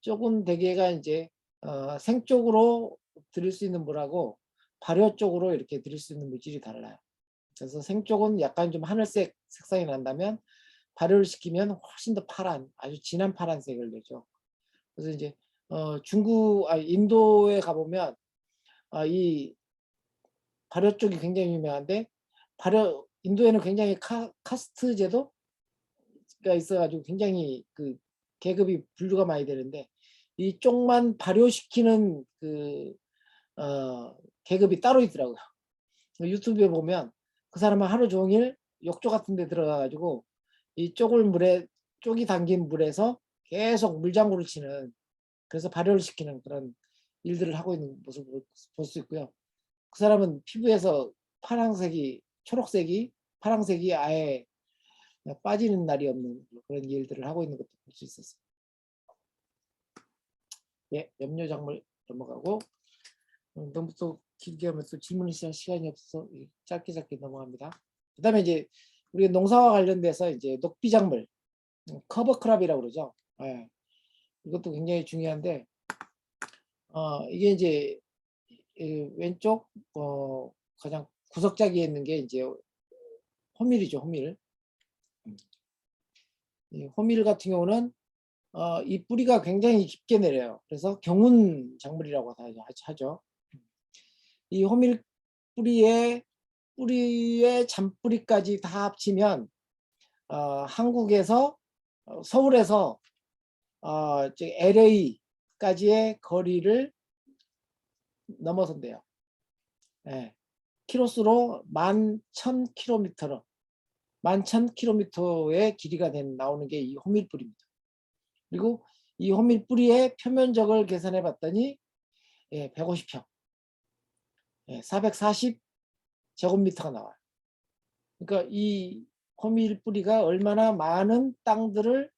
쪽은 대개가 이제 생쪽으로 드릴 수 있는 물하고 발효 쪽으로 이렇게 드릴 수 있는 물질이 달라요. 그래서 생쪽은 약간 좀 하늘색 색상이 난다면 발효를 시키면 훨씬 더 파란, 아주 진한 파란색을 내죠. 그래서 이제 인도에 가보면 이 발효 쪽이 굉장히 유명한데 인도에는 굉장히 카스트 제도가 있어가지고 굉장히 그 계급이 분류가 많이 되는데 이 쪽만 발효시키는 그 계급이 따로 있더라고요. 유튜브에 보면 그 사람은 하루 종일 욕조 같은 데 들어가가지고 이 쪽이 담긴 물에서 계속 물장구를 치는, 그래서 발효를 시키는 그런 일들을 하고 있는 모습을 볼 수 있고요. 그 사람은 피부에서 초록색이 파란색이 아예 빠지는 날이 없는 그런 일들을 하고 있는 것도 볼 수 있었어요. 예, 염료작물 넘어가고 너무 또 길게 하면 또 질문을 시간 시간이 없어서 짧게 넘어갑니다. 그다음에 이제 우리 농사와 관련돼서 이제 녹비작물 커버크랍이라고 그러죠. 이것도 굉장히 중요한데 이게 이제 왼쪽 가장 구석자기에 있는 게 이제 호밀이죠, 호밀. 이 호밀 같은 경우는 이 뿌리가 굉장히 깊게 내려요. 그래서 경운 작물이라고 하죠. 이 호밀 뿌리의 잔뿌리까지 다 합치면 한국에서 서울에서 LA까지의 거리를 넘어선대요. 키로수로 11,000km로 11,000km의 길이가 나오는 게 이 호밀뿌리입니다. 그리고 이 호밀뿌리의 표면적을 계산해 봤더니 150평, 440제곱미터가 나와요. 그러니까 이 호밀뿌리가 얼마나 많은 땅들을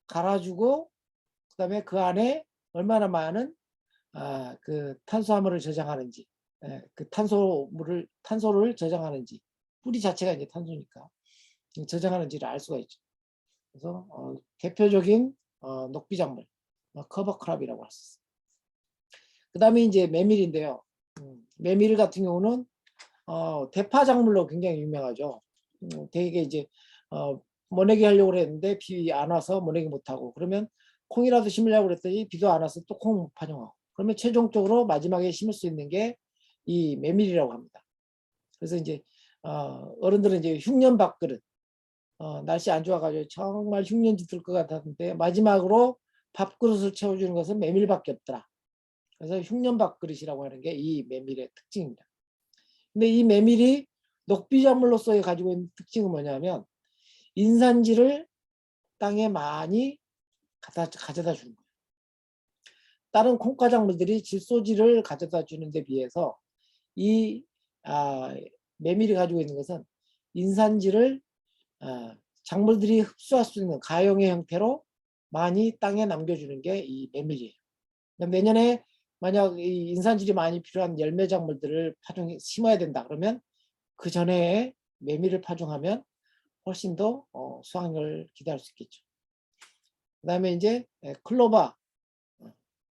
갈아주고 그다음에 그 안에 얼마나 많은 그 탄수화물을 저장하는지, 그 탄소를 저장하는지, 뿌리 자체가 이제 탄소니까 저장하는지를 알 수가 있죠. 그래서 대표적인 녹비작물 커버크랍이라고 할 수 있어요. 그 다음에 이제 메밀인데요. 메밀 같은 경우는 대파작물로 굉장히 유명하죠. 되게 이제 모내기 하려고 했는데 비 안 와서 모내기 못하고, 그러면 콩이라도 심으려고 그랬더니 비도 안 와서 또 콩 못 파종하고, 그러면 최종적으로 마지막에 심을 수 있는 게 이 메밀이라고 합니다. 그래서 이제 어른들은 이제 흉년 밥그릇, 날씨 안 좋아가지고 정말 흉년지 들 것 같았는데 마지막으로 밥그릇을 채워주는 것은 메밀밖에 없더라. 그래서 흉년 밥그릇이라고 하는 게 이 메밀의 특징입니다. 근데 이 메밀이 녹비작물로서의 가지고 있는 특징은 뭐냐면 인산지를 땅에 많이 가져다 주는 거예요. 다른 콩가작물들이 질소지를 가져다 주는 데 비해서 이 메밀이 가지고 있는 것은 인산지를 작물들이 흡수할 수 있는 가용의 형태로 많이 땅에 남겨주는 게 이 메밀이에요. 내년에 만약 이 인산질이 많이 필요한 열매 작물들을 심어야 된다 그러면 그 전에 메밀을 파종하면 훨씬 더 수확량을 기대할 수 있겠죠. 그 다음에 이제 클로바,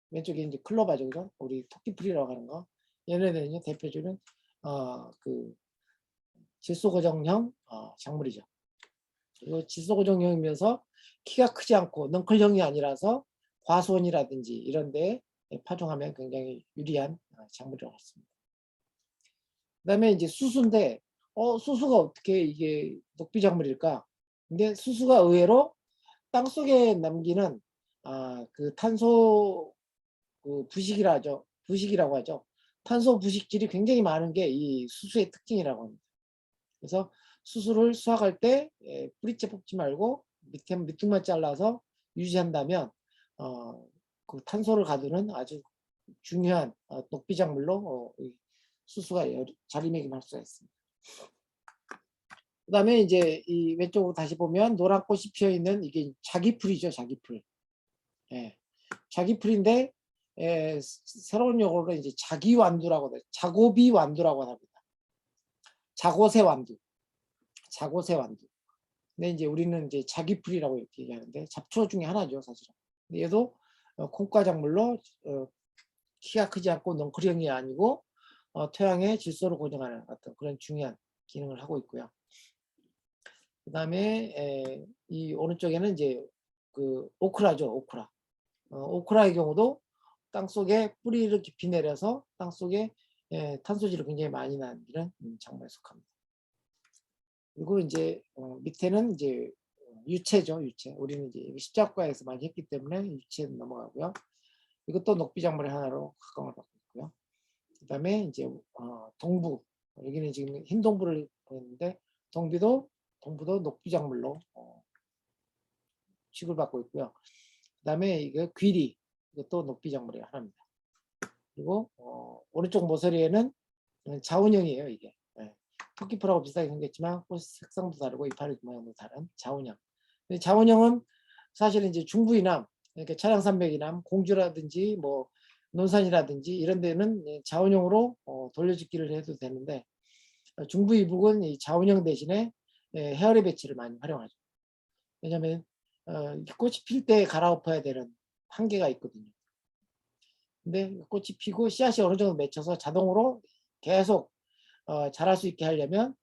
왼쪽에 이제 클로바죠, 그죠? 우리 토끼풀이라고 하는 거. 얘네들은 대표적인 그 질소고정형 작물이죠. 그리고 질소고정형이면서 키가 크지 않고 넝클형이 아니라서 과수원이라든지 이런 데 파종하면 굉장히 유리한 작물이라고 했습니다. 그 다음에 이제 수수인데 수수가 어떻게 이게 녹비작물일까? 근데 수수가 의외로 땅속에 남기는 그 탄소 그 부식이라고 하죠. 탄소 부식질이 굉장히 많은 게 이 수수의 특징이라고 합니다. 그래서 수수를 수확할 때 뿌리째 뽑지 말고 밑둥만 잘라서 유지한다면 그 탄소를 가두는 아주 중요한 녹비작물로 수수가 자리매김할 수가 있습니다. 그 다음에 이제 이 왼쪽으로 다시 보면 노란 꽃이 피어 있는 이게 자기풀이죠, 자기풀. 자기풀인데 새로운 용어로 이제 자기완두라고 해요. 자고비완두라고 합니다. 자고새완두. 근데 이제 우리는 이제 자기풀이라고 이렇게 얘기하는데 잡초 중에 하나죠, 사실은. 얘도 콩가작물로 키가 크지 않고 넝클형이 아니고 토양의 질소를 고정하는 어떤 그런 중요한 기능을 하고 있고요. 그 다음에 이 오른쪽에는 이제 그 오크라죠, 오크라. 오크라의 경우도 땅속에 뿌리를 깊이 내려서 땅속에 탄소질을 굉장히 많이 남기는 작물에 속합니다. 그리고 이제 밑에는 이제 유채죠, 유채. 우리는 이제 십자가에서 많이 했기 때문에 유채 넘어가고요. 이것도 녹비작물의 하나로 각광을 받고 있고요. 그 다음에 이제 동부, 여기는 지금 흰 동부를 보였는데 동부도 녹비작물로 취급을 받고 있고요. 그 다음에 이거 귀리, 이것도 녹비작물의 하나입니다. 그리고 오른쪽 모서리에는 자운형이에요, 이게. 토끼풀하고 비슷하게 생겼지만 꽃 색상도 다르고 이파리 모양도 다른 자운형. 근데 자운형은 사실은 이제 중부이남, 그러니까 차량산맥이남, 공주라든지 뭐 논산이라든지 이런 데는 자운형으로 돌려짓기를 해도 되는데 중부 이북은 이 자운형 대신에 헤어리 배치를 많이 활용하죠. 왜냐하면 꽃이 필 때 갈아엎어야 되는 한계가 있거든요. 근데 꽃이 피고 씨앗이 어느 정도 맺혀서 자동으로 계속 자랄 수 있게 하려면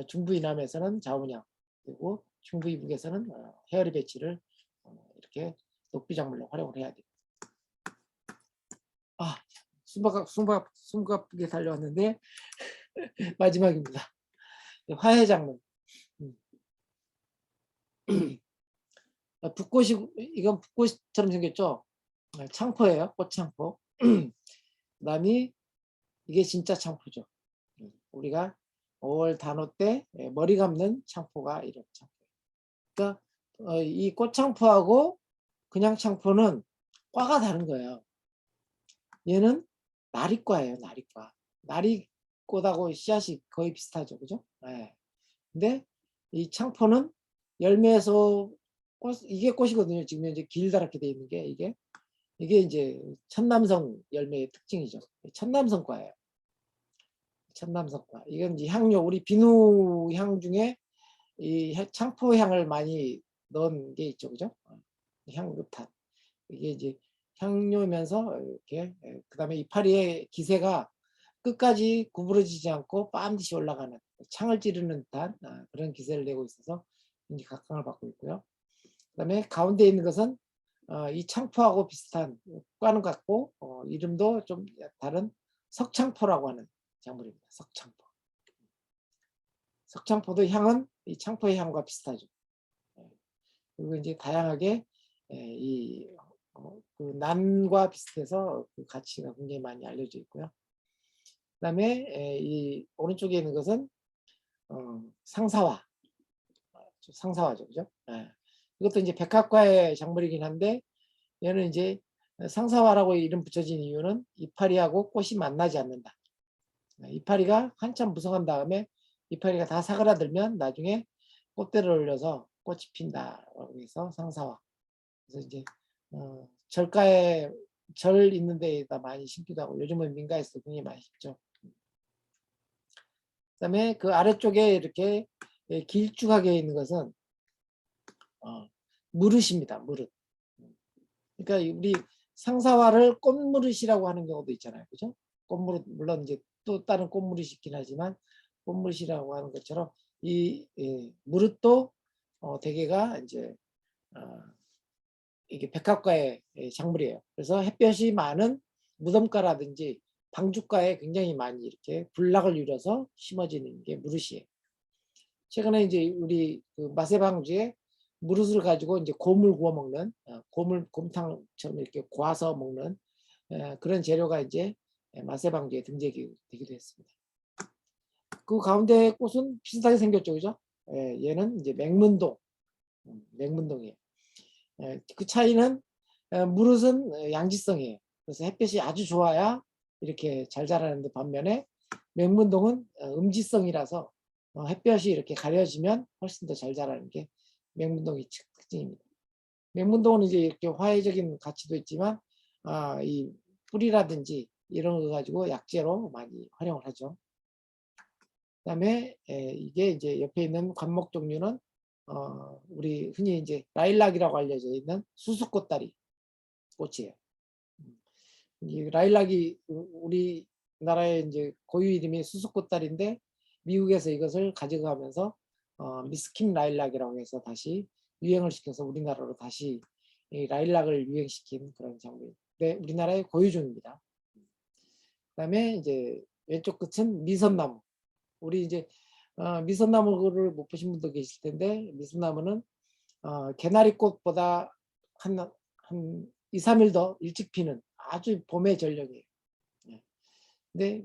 중부 이남에서는 자운형, 그리고 중부 이북에서는 헤어리 배치를 이렇게 녹비작물로 활용을 해야 돼요. 숨가쁘게 달려왔는데 마지막입니다. 화해작물. 붓꽃이, 이건 붓꽃처럼 생겼죠? 창포예요, 꽃창포. 그다음이 이게 진짜 창포죠. 우리가 5월 단오 때 머리 감는 창포가 이런 창포. 그러니까 이 꽃창포하고 그냥 창포는 과가 다른 거예요. 얘는 나리과예요, 나리과. 나리꽃하고 씨앗이 거의 비슷하죠, 그죠? 네. 근데 이 창포는 열매에서 이게 꽃이거든요. 지금 현재 길다랗게 되어 있는 게 이게 이제 천남성 열매의 특징이죠. 천남성과예요. 천남성과. 이건 이제 향료, 우리 비누 향 중에 이 창포 향을 많이 넣은 게 있죠, 그죠? 향긋한. 이게 이제 향료면서 이렇게 그다음에 이파리의 기세가 끝까지 구부러지지 않고 빰듯이 올라가는 창을 찌르는 듯한 그런 기세를 내고 있어서 이제 각광을 받고 있고요. 그다음에 가운데 있는 것은 이 창포하고 비슷한 과는 같고 이름도 좀 다른 석창포라고 하는 작물입니다. 석창포. 석창포도 향은 이 창포의 향과 비슷하죠. 그리고 이제 다양하게 그 난과 비슷해서 그 가치가 굉장히 많이 알려져 있고요. 그다음에 이 오른쪽에 있는 것은 상사화, 상사화죠, 그죠? 이것도 이제 백합과의 작물이긴 한데 얘는 이제 상사화라고 이름 붙여진 이유는 이파리하고 꽃이 만나지 않는다. 이파리가 한참 무성한 다음에 이파리가 다 사그라들면 나중에 꽃대를 올려서 꽃이 핀다라고 해서 상사화. 그래서 이제 절가에 절 있는 데에다 많이 심기도 하고 요즘은 민가에서 굉장히 많이 심죠. 그다음에 그 아래쪽에 이렇게 길쭉하게 있는 것은 무릇입니다. 무릇. 그러니까 우리 상사화를 꽃무릇이라고 하는 경우도 있잖아요, 그죠? 꽃무릇 물론 이제 또 다른 꽃무릇이 있긴 하지만 꽃무릇이라고 하는 것처럼 이 무릇도 대개가 이제 이게 백합과의 작물이에요. 그래서 햇볕이 많은 무덤가라든지 방죽가에 굉장히 많이 이렇게 군락을 이뤄서 심어지는 게 무릇이에요. 최근에 이제 우리 그 마세방주에 무릇을 가지고 이제 곰을 구워 먹는 곰탕처럼 이렇게 구워서 먹는 그런 재료가 이제 마세방주에 등재되기도 했습니다. 그 가운데 꽃은 비슷하게 생겼죠, 그죠? 얘는 이제 맹문동, 맹문동이에요. 그 차이는 무릇은 양지성이에요. 그래서 햇볕이 아주 좋아야 이렇게 잘 자라는데 반면에 맹문동은 음지성이라서 햇볕이 이렇게 가려지면 훨씬 더 잘 자라는 게 맹문동의 특징입니다. 맹문동은 이제 이렇게 화해적인 가치도 있지만 이 뿌리라든지 이런 거 가지고 약재로 많이 활용을 하죠. 그다음에 이게 이제 옆에 있는 관목 종류는 우리 흔히 이제 라일락이라고 알려져 있는 수수꽃다리 꽃이에요. 이 라일락이 우리나라의 이제 고유 이름이 수수꽃다리인데 미국에서 이것을 가져가면서 미스킨 라일락이라고 해서 다시 유행을 시켜서 우리나라로 다시 이 라일락을 유행시킨 그런 작물인데 우리나라의 고유종입니다. 그다음에 이제 왼쪽 끝은 미선나무. 우리 이제 미선나무를 못 보신 분도 계실 텐데 미선나무는 개나리꽃보다 한 2, 3일 더 일찍 피는 아주 봄의 전령이에요. 근데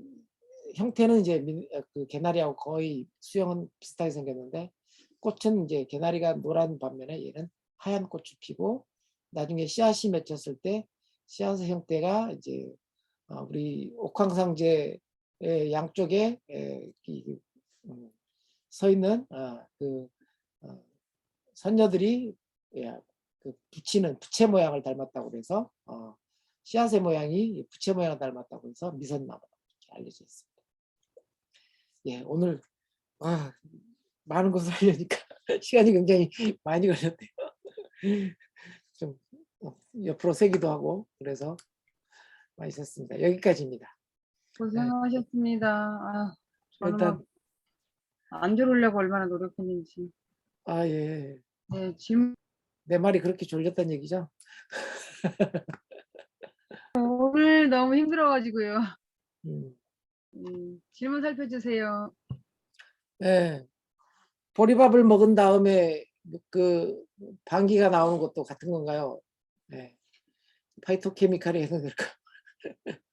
형태는 이제 그 개나리하고 거의 수형은 비슷하게 생겼는데 꽃은 이제 개나리가 노란 반면에 얘는 하얀 꽃을 피고 나중에 씨앗이 맺혔을 때 씨앗의 형태가 이제 우리 옥황상제의 양쪽에 서 있는 그 선녀들이 그 붙이는 부채 모양을 닮았다고 그래서 씨앗의 모양이 부채 모양을 닮았다고 해서 미선나무 이렇게 알려져 있습니다. 예, 오늘 많은 것을 하려니까 시간이 굉장히 많이 걸렸네요. 좀 옆으로 세기도 하고 그래서 많이 썼습니다. 여기까지입니다. 고생하셨습니다. 저는 일단 안 졸으려고 얼마나 노력했는지. 예. 네, 질문 내 말이 그렇게 졸렸다는 얘기죠? 오늘 너무 힘들어가지고요. 음. 질문 살펴주세요. 네. 보리밥을 먹은 다음에 그 방귀가 나오는 것도 같은 건가요? 네. 파이토케미칼이 해서 그럴까?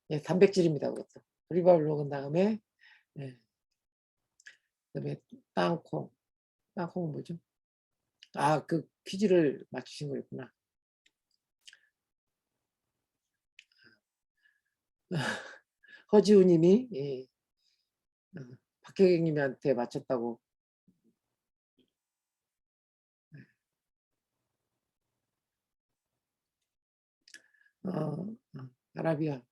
네, 단백질입니다. 그것도. 보리밥을 먹은 다음에 네. 그다음에 땅콩. 땅콩은 뭐죠? 그 퀴즈를 맞추신 거였구나. 허지우님이 박혜경님한테 맞췄다고. 아라비아.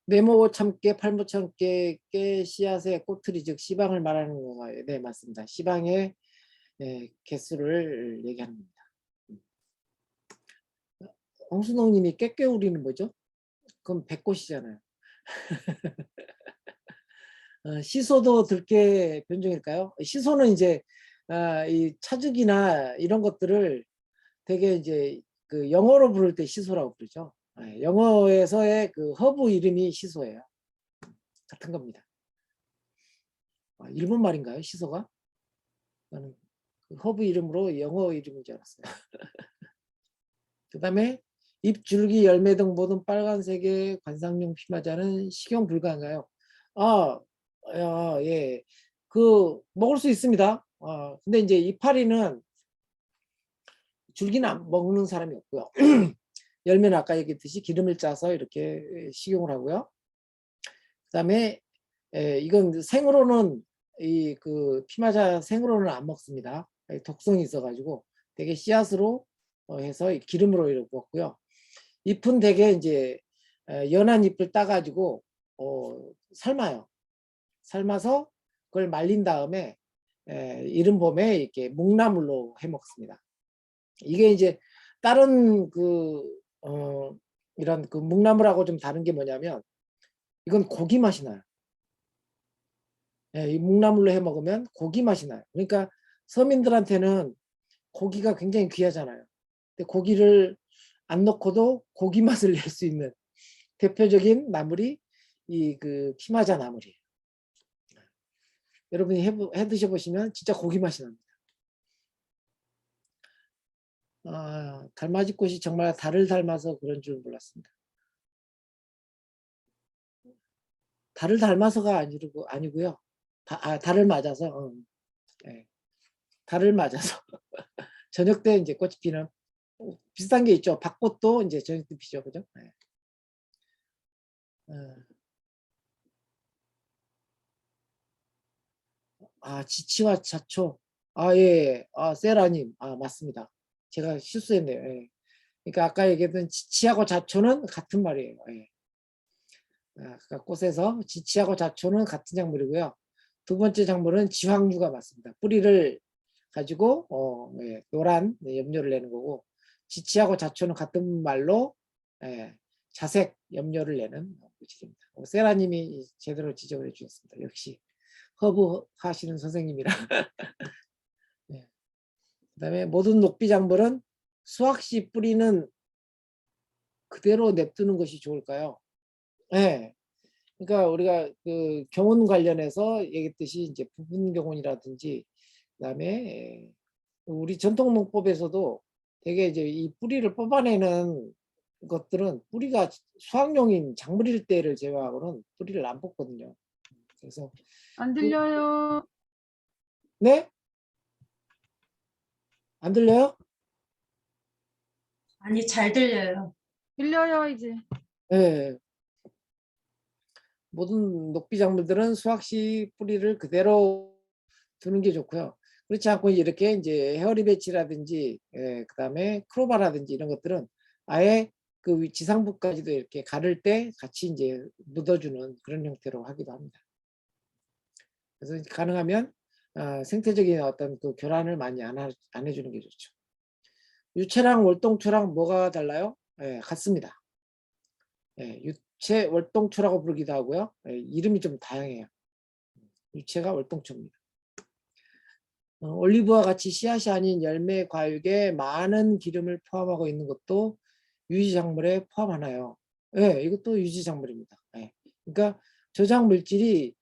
네모 참깨, 팔모 참깨, 깨 씨앗의 꼬투리 즉 시방을 말하는 건가요? 네, 맞습니다. 시방의 개수를 얘기하는 겁니다. 홍순홍님이 깨깨우리는 뭐죠? 그럼 백꽃이잖아요. 시소도 들깨 변종일까요? 시소는 이제 이 차죽이나 이런 것들을 되게 이제 그 영어로 부를 때 시소라고 부르죠. 영어에서의 그 허브 이름이 시소예요. 같은 겁니다. 일본 말인가요, 시소가? 저는 그 허브 이름으로 영어 이름인 줄 알았어요. 그 다음에 잎, 줄기, 열매 등 모든 빨간색의 관상용 피마자는 식용 불가인가요? 예. 그 먹을 수 있습니다. 근데 이제 이파리는 줄기는 안 먹는 사람이 없고요. 열매는 아까 얘기했듯이 기름을 짜서 이렇게 식용을 하고요. 그다음에 이건 생으로는 이 그 피마자 생으로는 안 먹습니다. 독성이 있어가지고 되게 씨앗으로 해서 기름으로 이렇게 먹고요. 잎은 되게 이제 연한 잎을 따가지고 삶아요. 삶아서 그걸 말린 다음에 이른 봄에 이렇게 묵나물로 해 먹습니다. 이게 이제 다른 이런 그 묵나물하고 좀 다른 게 뭐냐면 이건 고기 맛이 나요. 이 묵나물로 해 먹으면 고기 맛이 나요. 그러니까 서민들한테는 고기가 굉장히 귀하잖아요. 근데 고기를 안 넣고도 고기 맛을 낼 수 있는 대표적인 나물이 이 그 피마자 나물이에요. 여러분이 해 드셔보시면 진짜 고기 맛이 납니다. 달맞이꽃이 정말 달을 닮아서 그런 줄 몰랐습니다. 달을 닮아서가 아니고요. 달을 맞아서. 네. 달을 맞아서 저녁 때 이제 꽃이 피는 비슷한 게 있죠. 밭꽃도 이제 저녁 때 피죠, 그죠? 네. 지치와 자초. 예. 세라님. 맞습니다. 제가 실수했네요. 예. 그러니까 아까 얘기했던 지치하고 자초는 같은 말이에요. 예. 그러니까 꽃에서 지치하고 자초는 같은 작물이고요. 두 번째 작물은 지황류가 맞습니다. 뿌리를 가지고 노란 염료를 내는 거고, 지치하고 자초는 같은 말로 자색 염료를 내는 물질입니다. 세라님이 제대로 지적을 해주셨습니다. 역시 허브 하시는 선생님이라. 네. 그다음에 모든 녹비작물은 수확시 뿌리는 그대로 냅두는 것이 좋을까요? 네. 그러니까 우리가 그 경운 관련해서 얘기했듯이 이제 부분 경운이라든지 그다음에 우리 전통 농법에서도 되게 이제 이 뿌리를 뽑아내는 것들은 뿌리가 수확용인 작물일 때를 제외하고는 뿌리를 안 뽑거든요. 그래서 안 들려요. 네? 안 들려요? 아니, 잘 들려요. 들려요 이제. 네. 모든 녹비 작물들은 수확 시 뿌리를 그대로 두는 게 좋고요. 그렇지 않고 이렇게 이제 헤어리 배치라든지 그다음에 크로바라든지 이런 것들은 아예 그 지상부까지도 이렇게 가를 때 같이 이제 묻어주는 그런 형태로 하기도 합니다. 그래서 가능하면 생태적인 어떤 그 교란을 많이 안 해주는 게 좋죠. 유채랑 월동초랑 뭐가 달라요? 같습니다. 유채 월동초라고 부르기도 하고요. 이름이 좀 다양해요. 유채가 월동초입니다. 올리브와 같이 씨앗이 아닌 열매 과육에 많은 기름을 포함하고 있는 것도 유지작물에 포함하나요? 네, 이것도 유지작물입니다. 그러니까 저장물질이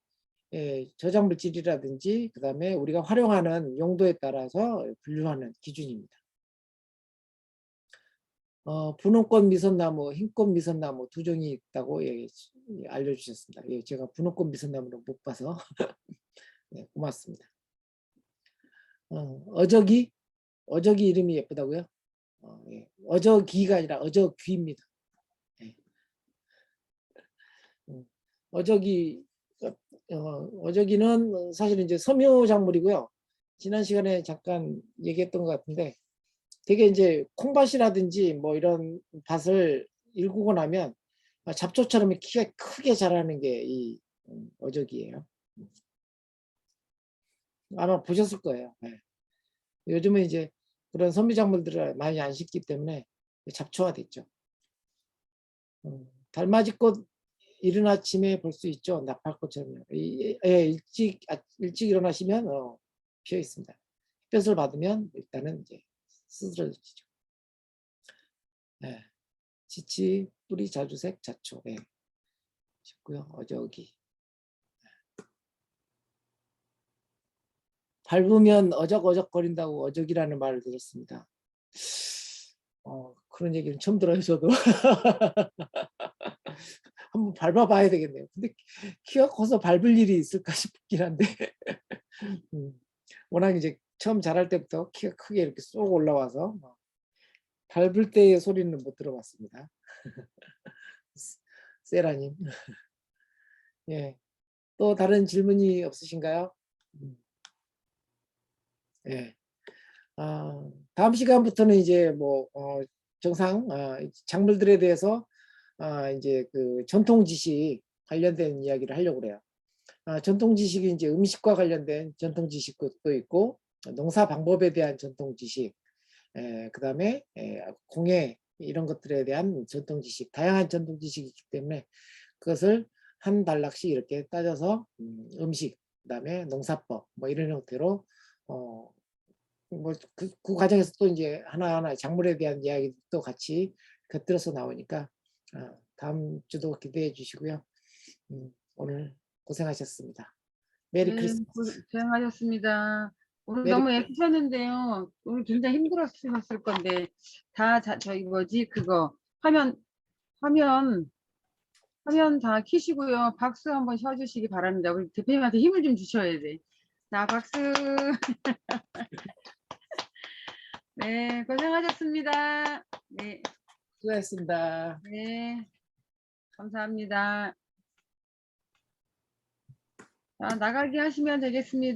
저장물질이라든지 그다음에 우리가 활용하는 용도에 따라서 분류하는 기준입니다. 분홍꽃 미선나무, 흰꽃 미선나무 두 종이 있다고 알려주셨습니다. 제가 분홍꽃 미선나무를 못 봐서 네, 고맙습니다. 어저기 이름이 예쁘다고요? 어저기가 아니라 어저귀입니다. 어저기는 사실 이제 섬유작물이고요. 지난 시간에 잠깐 얘기했던 것 같은데 되게 이제 콩밭이라든지 뭐 이런 밭을 일구고 나면 잡초처럼 키가 크게 자라는 게 이 어저기예요. 아마 보셨을 거예요. 요즘은 이제 그런 섬유작물들을 많이 안 심기 때문에 잡초화됐죠. 달맞이꽃 이른 아침에 볼 수 있죠. 나팔꽃처럼. 일찍 일어나시면 피어 있습니다. 햇볕을 받으면 일단은 이제 쓰러지죠. 지치 뿌리 자주색 자초. 예. 쉽고요. 어저기. 밟으면 어적어적거린다고 어적이라는 말을 들었습니다. 그런 얘기는 처음 들어요, 저도. 한번 밟아봐야 되겠네요. 근데 키가 커서 밟을 일이 있을까 싶긴 한데 워낙 이제 처음 자랄 때부터 키가 크게 이렇게 쏙 올라와서 밟을 때의 소리는 못 들어봤습니다. 세라님. 예. 또 다른 질문이 없으신가요? 예. 다음 시간부터는 이제 뭐 정상 작물들에 대해서 이제 그 전통 지식 관련된 이야기를 하려고 그래요. 전통 지식이 이제 음식과 관련된 전통 지식도 있고 농사 방법에 대한 전통 지식, 그다음에 공예 이런 것들에 대한 전통 지식, 다양한 전통 지식이 있기 때문에 그것을 한 단락씩 이렇게 따져서 음식, 그다음에 농사법 뭐 이런 형태로 그 과정에서 또 이제 하나하나 작물에 대한 이야기도 같이 곁들여서 나오니까 다음 주도 기대해 주시고요. 오늘 고생하셨습니다. 메리 네, 크리스마스. 고생하셨습니다. 오늘 메리 너무 애쓰셨는데요. 오늘 굉장히 힘들었을 건데 저희 뭐지 그거 화면 다 키시고요. 박수 한번 쳐주시기 바랍니다. 우리 대표님한테 힘을 좀 주셔야 돼. 자, 박수. 네, 고생하셨습니다. 네, 수고하셨습니다. 네, 감사합니다. 자, 나가기 하시면 되겠습니다.